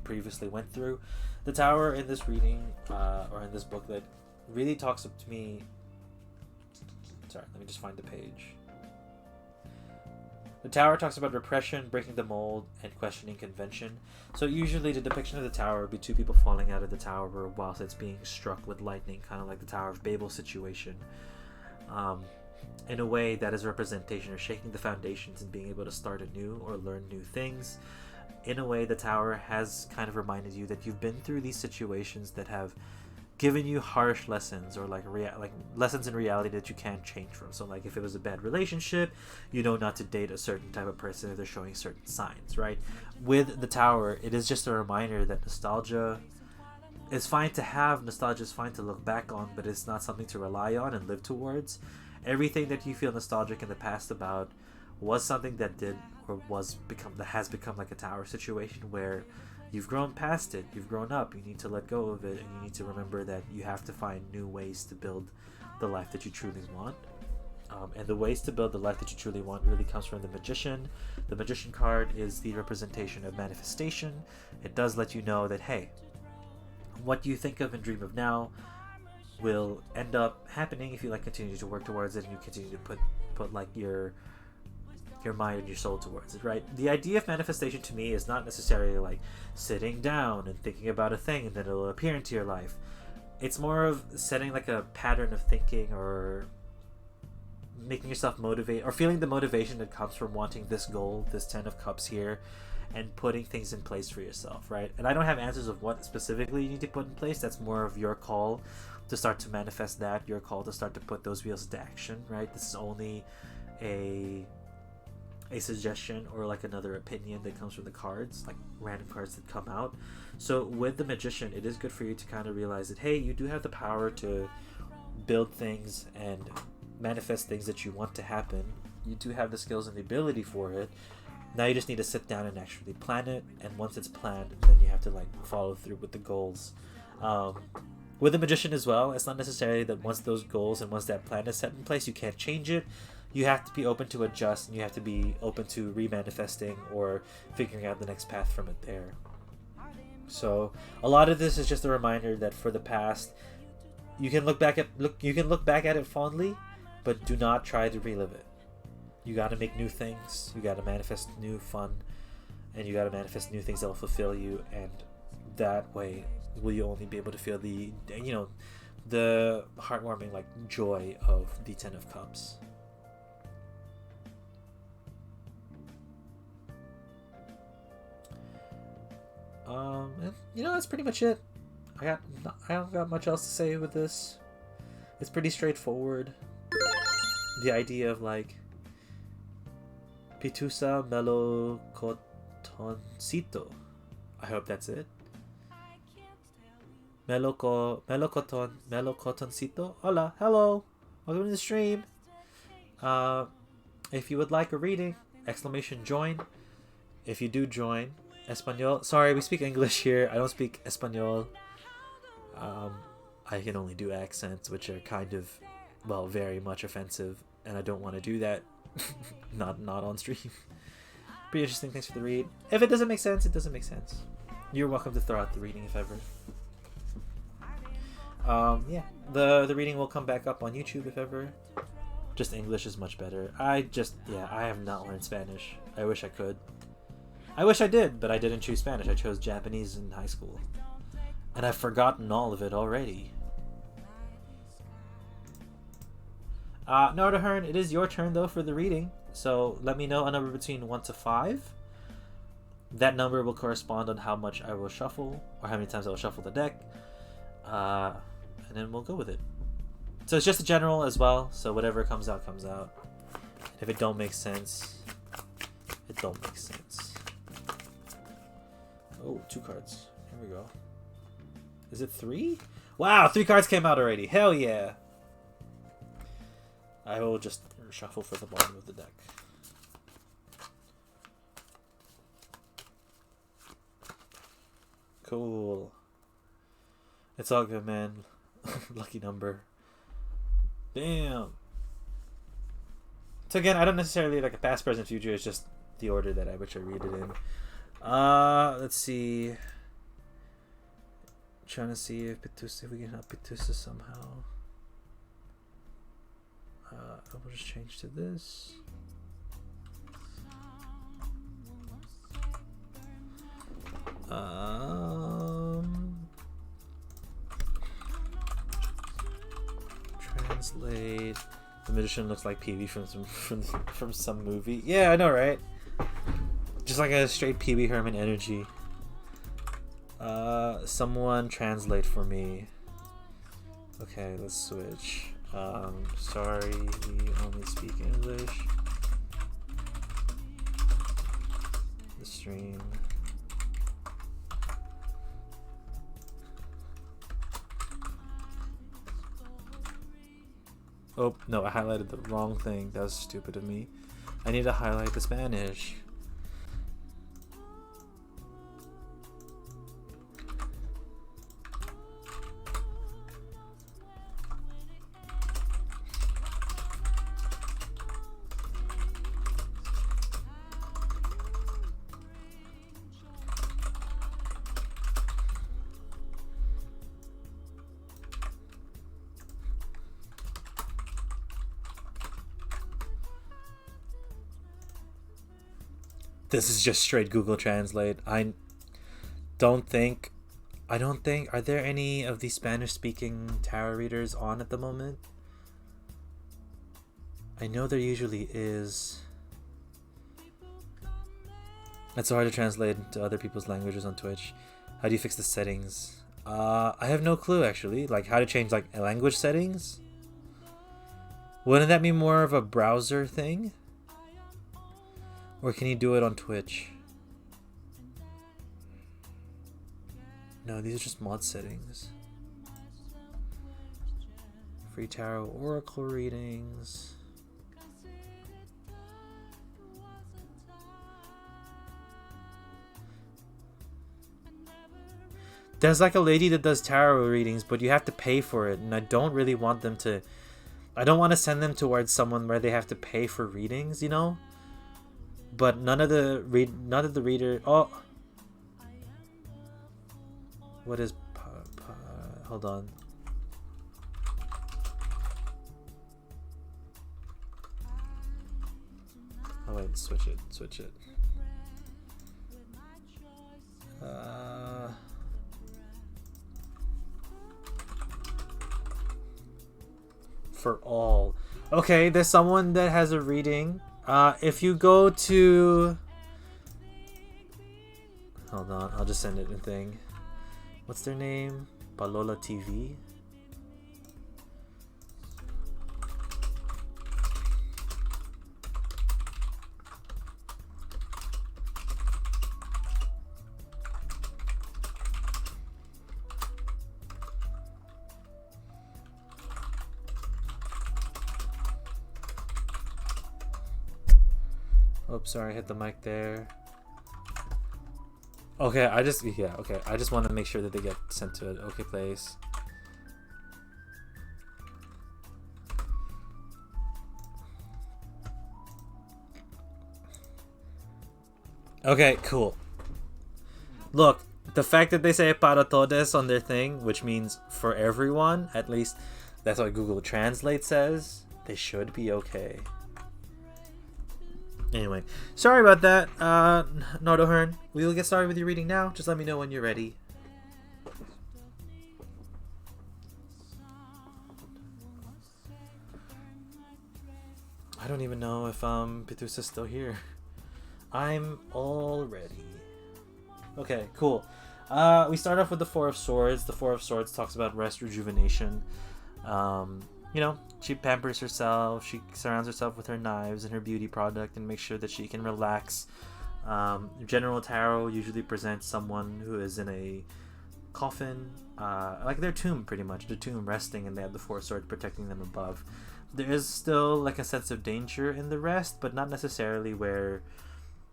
previously went through. The tower in this reading or in this booklet really talks up to me. Sorry, let me just find the page. The tower talks about repression, breaking the mold, and questioning convention. So usually the depiction of the tower would be two people falling out of the tower whilst it's being struck with lightning, kind of like the Tower of Babel situation. In a way, that is representation of shaking the foundations and being able to start anew or learn new things. In a way, the tower has kind of reminded you that you've been through these situations that have given you harsh lessons, or like lessons in reality that you can't change from. So like if it was a bad relationship, you know not to date a certain type of person if they're showing certain signs, right? With the tower, it is just a reminder that nostalgia is fine to have, nostalgia is fine to look back on, but it's not something to rely on and live towards. Everything that you feel nostalgic in the past about was something that has become like a tower situation where you've grown past it, you've grown up, you need to let go of it, and you need to remember that you have to find new ways to build the life that you truly want. And the ways to build the life that you truly want really comes from the Magician. The Magician card is the representation of manifestation. It does let you know that, hey, what you think of and dream of now will end up happening if you like continue to work towards it and you continue to put like your mind and your soul towards it, right? The idea of manifestation to me is not necessarily like sitting down and thinking about a thing and then it'll appear into your life. It's more of setting like a pattern of thinking, or making yourself motivate, or feeling the motivation that comes from wanting this goal, this 10 of Cups here, and putting things in place for yourself, right? And I don't have answers of what specifically you need to put in place. That's more of your call to start to manifest that, your call to start to put those wheels into action, right? This is only a suggestion or like another opinion that comes from the cards, like random cards that come out. So with the Magician, it is good for you to kind of realize that, hey, you do have the power to build things and manifest things that you want to happen. You do have the skills and the ability for it. Now you just need to sit down and actually plan it, and once it's planned, then you have to like follow through with the goals. With the Magician as well, it's not necessarily that once those goals and once that plan is set in place, you can't change it. You have to be open to adjust, and you have to be open to remanifesting or figuring out the next path from it there. So a lot of this is just a reminder that for the past, you can look back at it fondly, but do not try to relive it. You got to make new things. You got to manifest new fun, and you got to manifest new things that will fulfill you. And that way, will you only be able to feel the the heartwarming like joy of the Ten of Cups. And that's pretty much it. I don't got much else to say with this. It's pretty straightforward. The idea of like Pitusa melocotoncito. I hope that's it. Melocotoncito. Hola, hello. Welcome to the stream. If you would like a reading, !join. If you do join, Espanol. Sorry, we speak English here. I don't speak Espanol. I can only do accents, which are kind of, well, very much offensive, and I don't want to do that. not on stream. Pretty interesting. Thanks for the read. If it doesn't make sense, it doesn't make sense. You're welcome to throw out the reading if ever. Yeah, the reading will come back up on YouTube if ever. Just English is much better. I have not learned Spanish. I wish I could. I wish I did, but I didn't choose Spanish. I chose Japanese in high school. And I've forgotten all of it already. Nordahern, it is your turn though for the reading. So let me know a number between 1 to 5. That number will correspond on how much I will shuffle, or how many times I will shuffle the deck. And then we'll go with it. So it's just a general as well, so whatever comes out, comes out. If it don't make sense, it don't make sense. Oh, 2 cards. Here we go. Is it 3? Wow, 3 cards came out already. Hell yeah. I will just shuffle for the bottom of the deck. Cool. It's all good, man. Lucky number. Damn. So again, I don't necessarily like a past, present, future. It's just the order that I read it in. Let's see. Trying to see if we can help Pitusa somehow. I will just change to this. Translate. The magician looks like Pee-wee from some movie. Yeah, I know, right? Just like a straight Pee-wee Herman energy. Someone translate for me. Okay, let's switch. Sorry, we only speak English. The stream. Oh, no, I highlighted the wrong thing. That was stupid of me. I need to highlight the Spanish. This is just straight Google Translate. I don't think... Are there any of the Spanish-speaking tarot readers on at the moment? I know there usually is. It's so hard to translate into other people's languages on Twitch. How do you fix the settings? I have no clue, actually. Like, how to change, like, language settings? Wouldn't that be more of a browser thing? Or can you do it on Twitch? No, these are just mod settings. Free tarot oracle readings. There's like a lady that does tarot readings, but you have to pay for it, and I don't really want them to... I don't want to send them towards someone where they have to pay for readings, you know? But none of the reader... Oh! What is hold on. Oh wait, switch it. For all. Okay, there's someone that has a reading. If you go to... Hold on, I'll just send it in thing. What's their name? Palola TV? Oops, sorry, I hit the mic there. Okay, I just want to make sure that they get sent to an okay place. Okay, cool. Look, the fact that they say para todos on their thing, which means for everyone, at least that's what Google Translate says, they should be okay. Anyway, sorry about that, Nodohern. We will get started with your reading now. Just let me know when you're ready. I don't even know if Pitusa's still here. I'm all ready. Okay, cool. We start off with the Four of Swords. The Four of Swords talks about rest, rejuvenation. You know, she pampers herself, she surrounds herself with her knives and her beauty product and makes sure that she can relax. General Tarot usually presents someone who is in a coffin, like their tomb pretty much, their tomb resting, and they have the Four of Swords protecting them above. There is still like a sense of danger in the rest, but not necessarily where,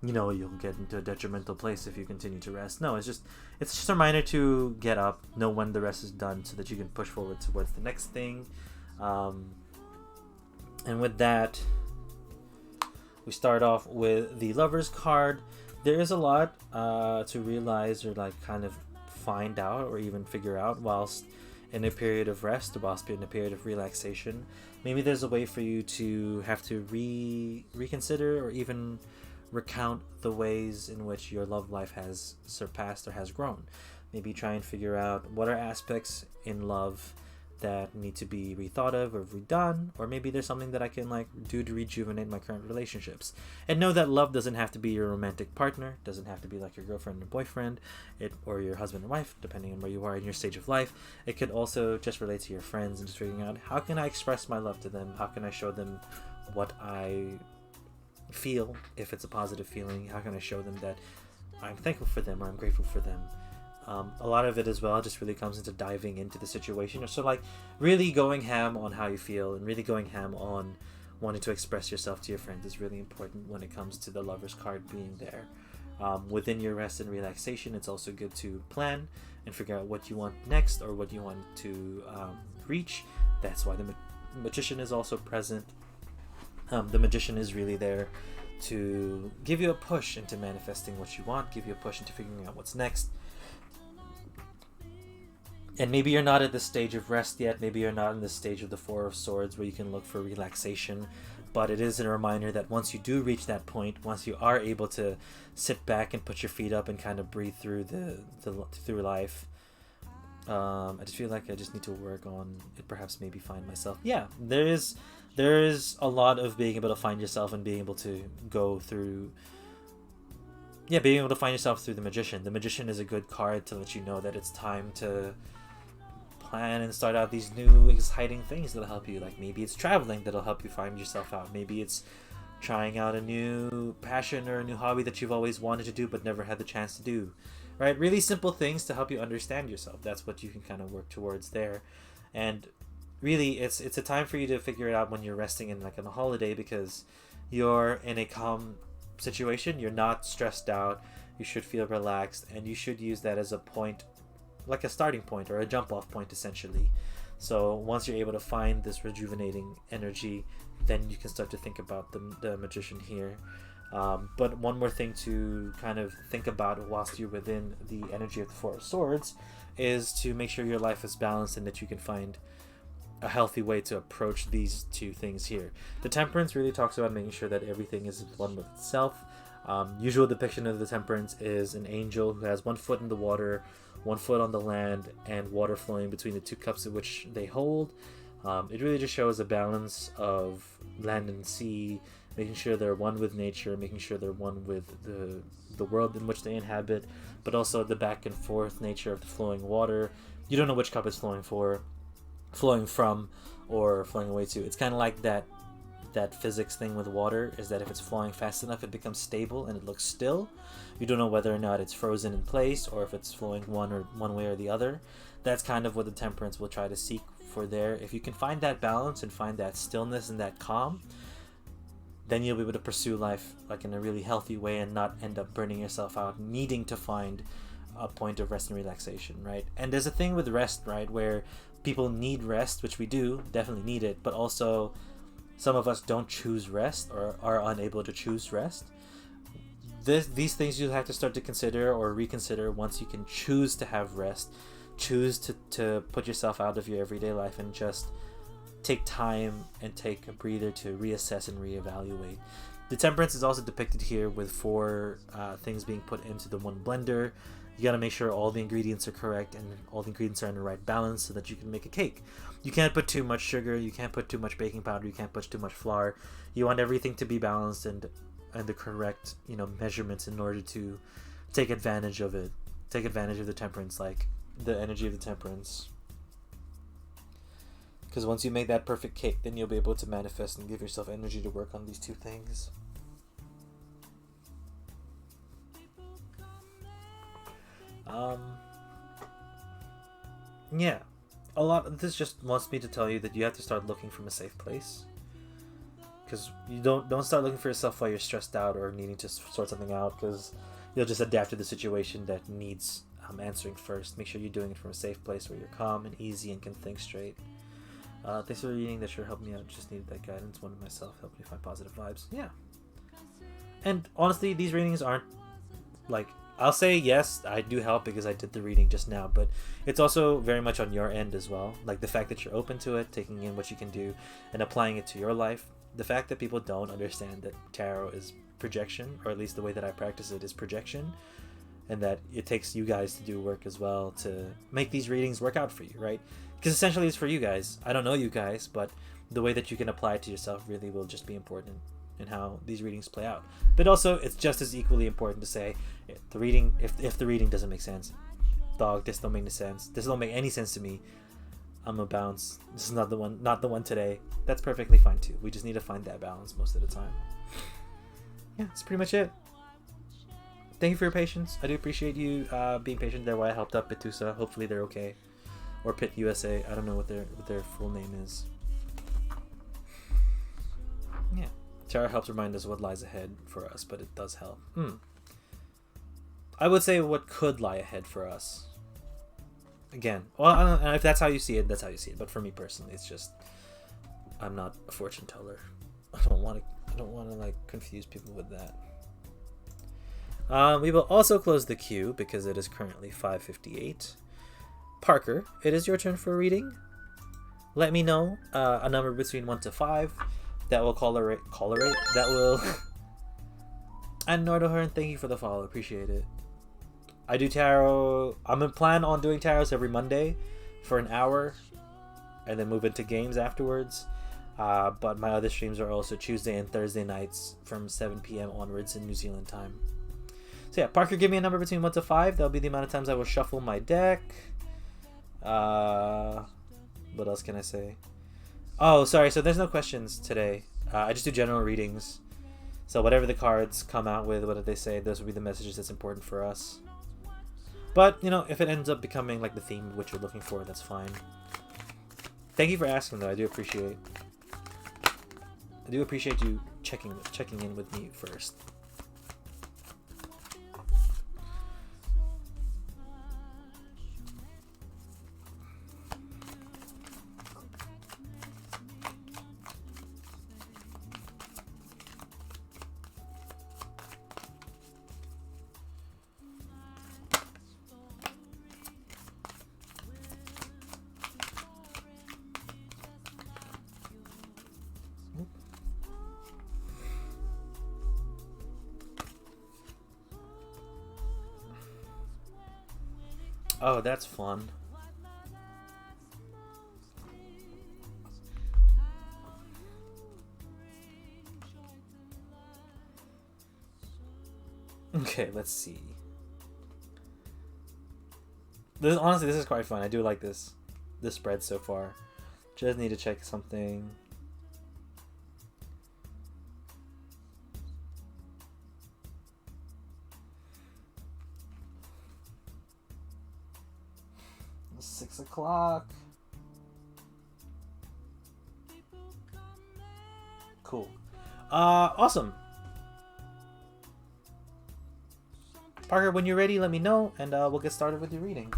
you know, you'll get into a detrimental place if you continue to rest. No, it's just a reminder to get up, know when the rest is done so that you can push forward towards the next thing. And with that, we start off with the Lover's card. There is a lot to realize or like kind of find out or even figure out whilst in a period of rest, whilst in a period of relaxation. Maybe there's a way for you to have to reconsider or even recount the ways in which your love life has surpassed or has grown. Maybe try and figure out what are aspects in love that need to be rethought of or redone, or maybe there's something that I can like do to rejuvenate my current relationships. And know that love doesn't have to be your romantic partner, doesn't have to be like your girlfriend or boyfriend, or your husband or wife, depending on where you are in your stage of life. It could also just relate to your friends and just figuring out how can I express my love to them, how can I show them what I feel, if it's a positive feeling, how can I show them that I'm thankful for them or I'm grateful for them. A lot of it as well just really comes into diving into the situation, so like really going ham on how you feel and really going ham on wanting to express yourself to your friends is really important when it comes to the Lover's card being there. Within your rest and relaxation, it's also good to plan and figure out what you want next or what you want to reach. That's why the Magician is also present. The Magician is really there to give you a push into manifesting what you want, give you a push into figuring out what's next. And maybe you're not at the stage of rest yet, maybe you're not in the stage of the Four of Swords where you can look for relaxation, but it is a reminder that once you do reach that point, once you are able to sit back and put your feet up and kind of breathe through through life, I just feel like I just need to work on it, perhaps maybe find myself. Yeah, there is a lot of being able to find yourself and being able to go through, being able to find yourself through the Magician. The Magician is a good card to let you know that it's time to plan and start out these new exciting things that'll help you. Like maybe it's traveling that'll help you find yourself out. Maybe it's trying out a new passion or a new hobby that you've always wanted to do but never had the chance to do. Right? Really simple things to help you understand yourself. That's what you can kind of work towards there. And really, it's a time for you to figure it out when you're resting in like on a holiday, because you're in a calm situation, you're not stressed out, you should feel relaxed, and you should use that as a point, like a starting point or a jump off point essentially. So once you're able to find this rejuvenating energy, then you can start to think about the Magician here. But one more thing to kind of think about whilst you're within the energy of the Four of Swords is to make sure your life is balanced and that you can find a healthy way to approach these two things here. The Temperance really talks about making sure that everything is one with itself. Usual depiction of the Temperance is an angel who has one foot in the water, one foot on the land, and water flowing between the two cups of which they hold. It really just shows a balance of land and sea, making sure they're one with nature, making sure they're one with the world in which they inhabit, but also the back and forth nature of the flowing water. You don't know which cup it's flowing from, or flowing away to. It's kind of like that physics thing with water, is that if it's flowing fast enough, it becomes stable and it looks still. You don't know whether or not it's frozen in place or if it's flowing one way or the other. That's kind of what the Temperance will try to seek for there. If you can find that balance and find that stillness and that calm, then you'll be able to pursue life like in a really healthy way and not end up burning yourself out, needing to find a point of rest and relaxation, right? And there's a thing with rest, right, where people need rest, which we do, definitely need it, but also some of us don't choose rest or are unable to choose rest. These things you have to start to consider or reconsider once you can choose to have rest, choose to put yourself out of your everyday life and just take time and take a breather to reassess and reevaluate. The Temperance is also depicted here with 4 things being put into the one blender. You got to make sure all the ingredients are correct and all the ingredients are in the right balance so that you can make a cake. You can't put too much sugar, you can't put too much baking powder, you can't put too much flour. You want everything to be balanced and the correct, measurements in order to take advantage of it. Take advantage of the Temperance, like the energy of the Temperance. Because once you make that perfect cake, then you'll be able to manifest and give yourself energy to work on these 2 things. Yeah, a lot of this just wants me to tell you that you have to start looking from a safe place, because you don't start looking for yourself while you're stressed out or needing to sort something out, because you'll just adapt to the situation that needs answering first. Make sure you're doing it from a safe place where you're calm and easy and can think straight. Thanks for reading. That sure helped me out. Just needed that guidance. One of myself helped me find positive vibes. Yeah. And honestly, these readings aren't like, I'll say yes, I do help because I did the reading just now, but it's also very much on your end as well. Like the fact that you're open to it, taking in what you can do, and applying it to your life. The fact that people don't understand that tarot is projection, or at least the way that I practice it is projection, and that it takes you guys to do work as well to make these readings work out for you, right? Because essentially it's for you guys. I don't know you guys, but the way that you can apply it to yourself really will just be important in how these readings play out. But also, it's just as equally important to say, if the reading doesn't make sense, dog, this don't make any sense. This don't make any sense to me. I'm gonna bounce. This is not the one today. That's perfectly fine too. We just need to find that balance most of the time. Yeah, that's pretty much it. Thank you for your patience. I do appreciate you being patient there while I helped out Pitusa. Hopefully they're okay. Or Pit USA. I don't know what their full name is. Yeah. Tarot helps remind us what lies ahead for us, but it does help. I would say what could lie ahead for us. Again, well, I don't know if that's how you see it, that's how you see it. But for me personally, it's just, I'm not a fortune teller. I don't want to like confuse people with that. We will also close the queue because it is currently 5:58. Parker, it is your turn for a reading. Let me know a number between 1 to 5 that will colorate that will. And Nordohorn, thank you for the follow. Appreciate it. I do tarot. I'm gonna plan on doing tarots every Monday for an hour, and then move into games afterwards. But my other streams are also Tuesday and Thursday nights from 7 p.m. onwards in New Zealand time. So yeah, Parker, give me a number between 1 to 5. That'll be the amount of times I will shuffle my deck. What else can I say? Oh, sorry. So there's no questions today. I just do general readings. So whatever the cards come out with, what they say, those will be the messages that's important for us. But, if it ends up becoming like the theme of what you're looking for, that's fine. Thank you for asking, though. I do appreciate you checking in with me first. Oh, that's fun. Okay, let's see. Honestly, this is quite fun. I do like this spread so far. Just need to check something. It's 6 o'clock. Cool. Awesome. Parker, when you're ready, let me know, and we'll get started with your reading.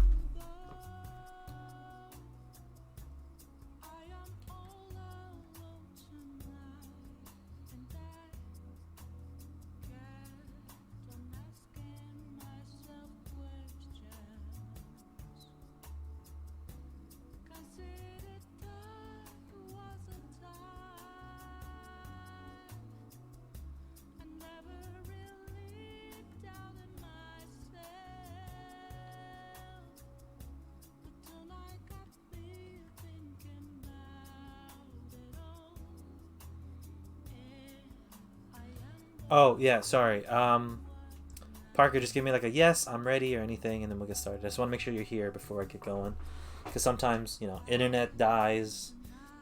Oh, yeah, sorry. Parker, just give me like a yes, I'm ready or anything, and then we'll get started. I just want to make sure you're here before I get going. Because sometimes, internet dies,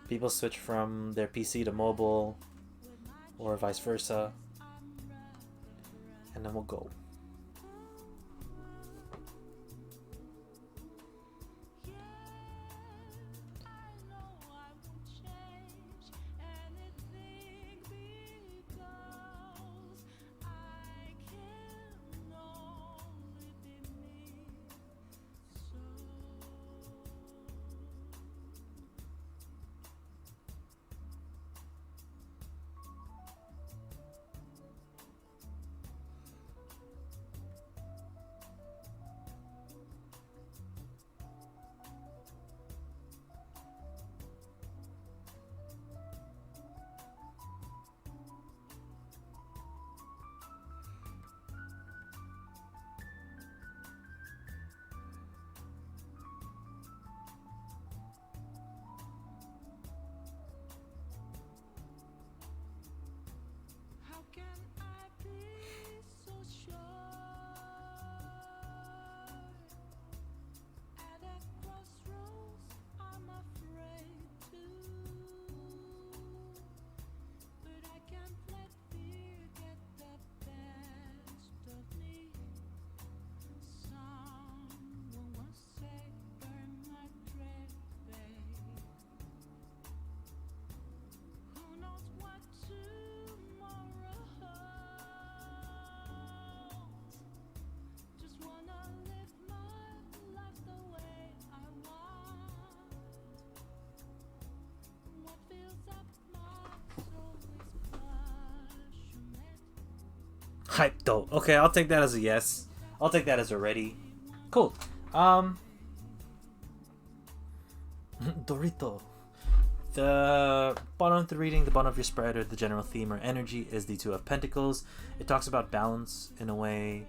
people switch from their PC to mobile, or vice versa, and then we'll go. Hype though. Okay, I'll take that as a yes. I'll take that as a ready. Cool. Dorito. The bottom of the reading, the bottom of your spread, or the general theme or energy is the Two of Pentacles. It talks about balance in a way.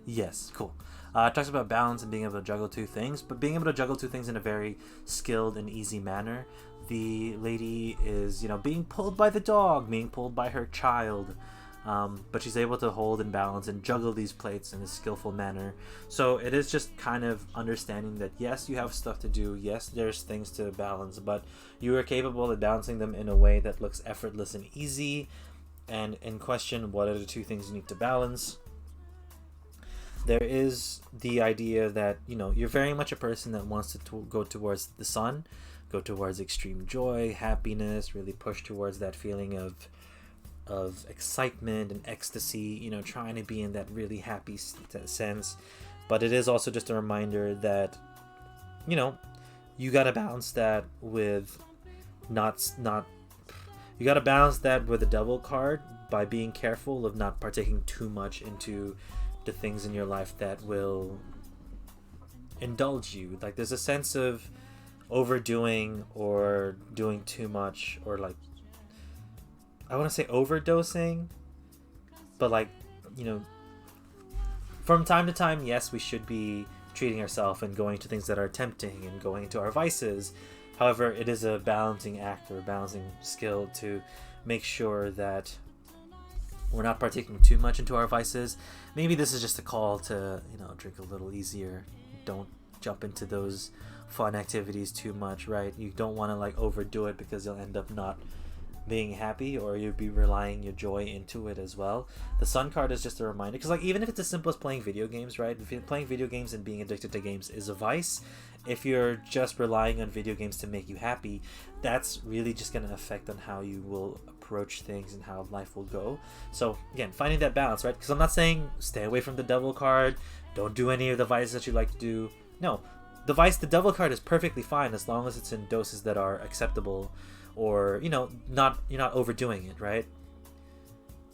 Yes, cool. It talks about balance and being able to juggle two things, but being able to juggle two things in a very skilled and easy manner. The lady is, being pulled by the dog, being pulled by her child, but she's able to hold and balance and juggle these plates in a skillful manner. So it is just kind of understanding that yes, you have stuff to do, yes, there's things to balance, but you are capable of balancing them in a way that looks effortless and easy. And in question, what are the two things you need to balance? There is the idea that you're very much a person that wants to go towards the sun, go towards extreme joy, happiness, really push towards that feeling of excitement and ecstasy, trying to be in that really happy sense. But it is also just a reminder that you got to balance that with you got to balance that with a double card by being careful of not partaking too much into the things in your life that will indulge you. Like there's a sense of overdoing or doing too much, or like, I want to say overdosing, but like, from time to time, yes, we should be treating ourselves and going to things that are tempting and going into our vices. However, it is a balancing act or a balancing skill to make sure that we're not partaking too much into our vices. Maybe this is just a call to, drink a little easier. Don't jump into those fun activities too much, right? You don't want to overdo it, because you'll end up not being happy, or you'll be relying your joy into it as well. The Sun card is just a reminder, because even if it's as simple as playing video games, right? Playing video games and being addicted to games is a vice. If you're just relying on video games to make you happy, that's really just going to affect on how you will approach things and how life will go. So again, finding that balance, right? Because I'm not saying stay away from the Devil card, don't do any of the vices that you like to do. No, the Devil card is perfectly fine as long as it's in doses that are acceptable, or you're not overdoing it, right?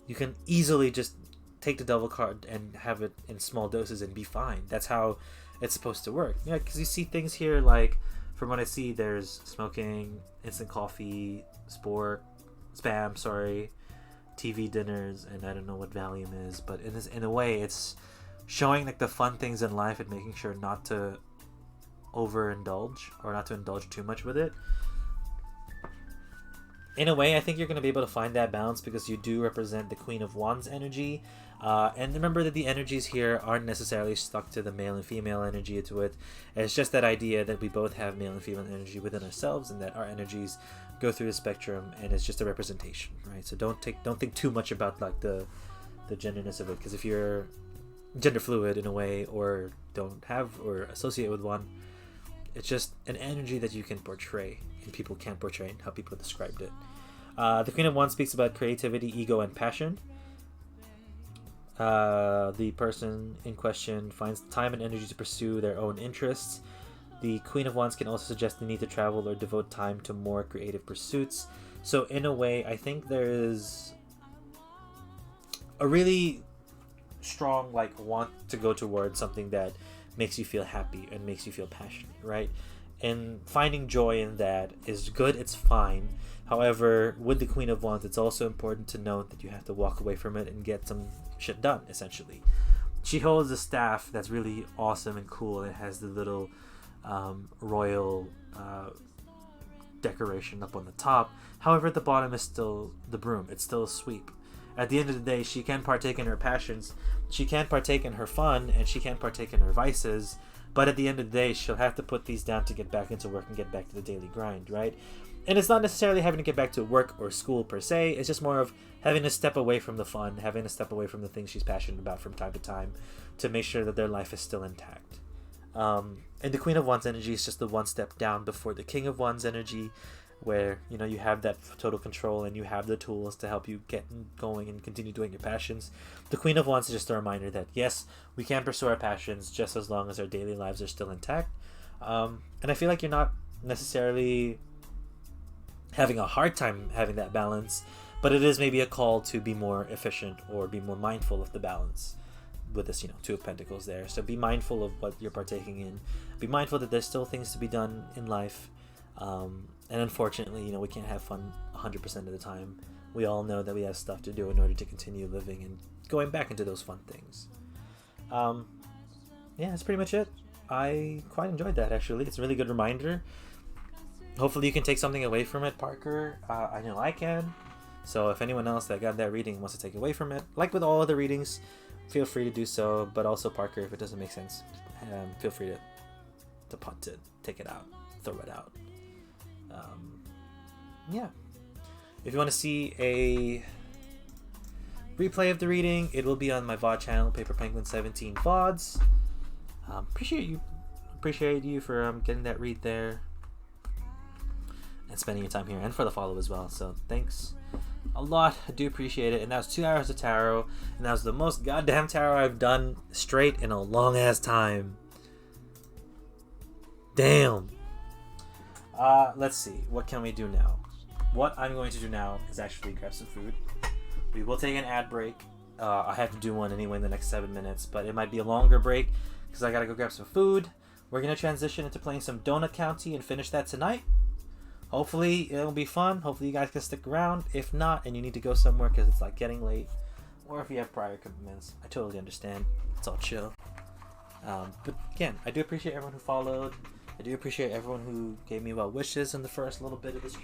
You can easily just take the Devil card and have it in small doses and be fine. That's how it's supposed to work. Yeah, because you see things here from what I see, there's smoking, instant coffee, spam, TV dinners, and I don't know what Valium is, but in a way, it's showing the fun things in life and making sure not to overindulge or not to indulge too much with it. In a way, I think you're going to be able to find that balance, because you do represent the Queen of Wands energy. And remember that the energies here aren't necessarily stuck to the male and female energy to it. It's just that idea that we both have male and female energy within ourselves, and that our energies go through the spectrum, and it's just a representation, right? So don't think too much about the genderness of it, because if you're gender fluid in a way, or don't have or associate with one, it's just an energy that you can portray, and people can't portray how people described it. The Queen of Wands speaks about creativity, ego, and passion. The person in question finds time and energy to pursue their own interests. The Queen of Wands can also suggest the need to travel or devote time to more creative pursuits. So in a way, I think there is a really strong want to go towards something that makes you feel happy and makes you feel passionate, right? And finding joy in that is good, it's fine. However, with the Queen of Wands, it's also important to note that you have to walk away from it and get some shit done, essentially. She holds a staff that's really awesome and cool. It has the little royal decoration up on the top. However, at the bottom is still the broom. It's still a sweep. At the end of the day, she can partake in her passions, she can partake in her fun, and she can partake in her vices, but at the end of the day, she'll have to put these down to get back into work and get back to the daily grind, right? And it's not necessarily having to get back to work or school per se, it's just more of having to step away from the fun, having to step away from the things she's passionate about from time to time to make sure that their life is still intact. And the Queen of Wands energy is just the one step down before the King of Wands energy, where you have that total control and you have the tools to help you get going and continue doing your passions. The Queen of Wands is just a reminder that yes, we can pursue our passions just as long as our daily lives are still intact. And I feel like you're not necessarily having a hard time having that balance, but it is maybe a call to be more efficient or be more mindful of the balance with this Two of Pentacles there. So be mindful of what you're partaking in, be mindful that there's still things to be done in life. And unfortunately, we can't have fun 100% of the time. We all know that we have stuff to do in order to continue living and going back into those fun things. Yeah, that's pretty much it. I quite enjoyed that, actually. It's a really good reminder. Hopefully you can take something away from it, Parker. I know I can. So if anyone else that got that reading wants to take away from it, like with all other readings, feel free to do so. But also, Parker, if it doesn't make sense, feel free to punt it, take it out, throw it out. Yeah. If you want to see a replay of the reading, it will be on my VOD channel, Paper Penguin 17 VODs. Appreciate you for getting that read there and spending your time here, and for the follow as well. So thanks a lot. I do appreciate it. And that was 2 hours of tarot, and that was the most goddamn tarot I've done straight in a long ass time. Damn. Let's see. What can we do now? What I'm going to do now is actually grab some food. We will take an ad break. I have to do one anyway in the next 7 minutes, but it might be a longer break because I gotta go grab some food. We're gonna transition into playing some Donut County and finish that tonight. Hopefully it'll be fun. Hopefully you guys can stick around. If not, and you need to go somewhere because it's getting late, or if you have prior commitments, I totally understand. It's all chill. But again, I do appreciate everyone who followed. I do appreciate everyone who gave me well wishes in the first little bit of the stream.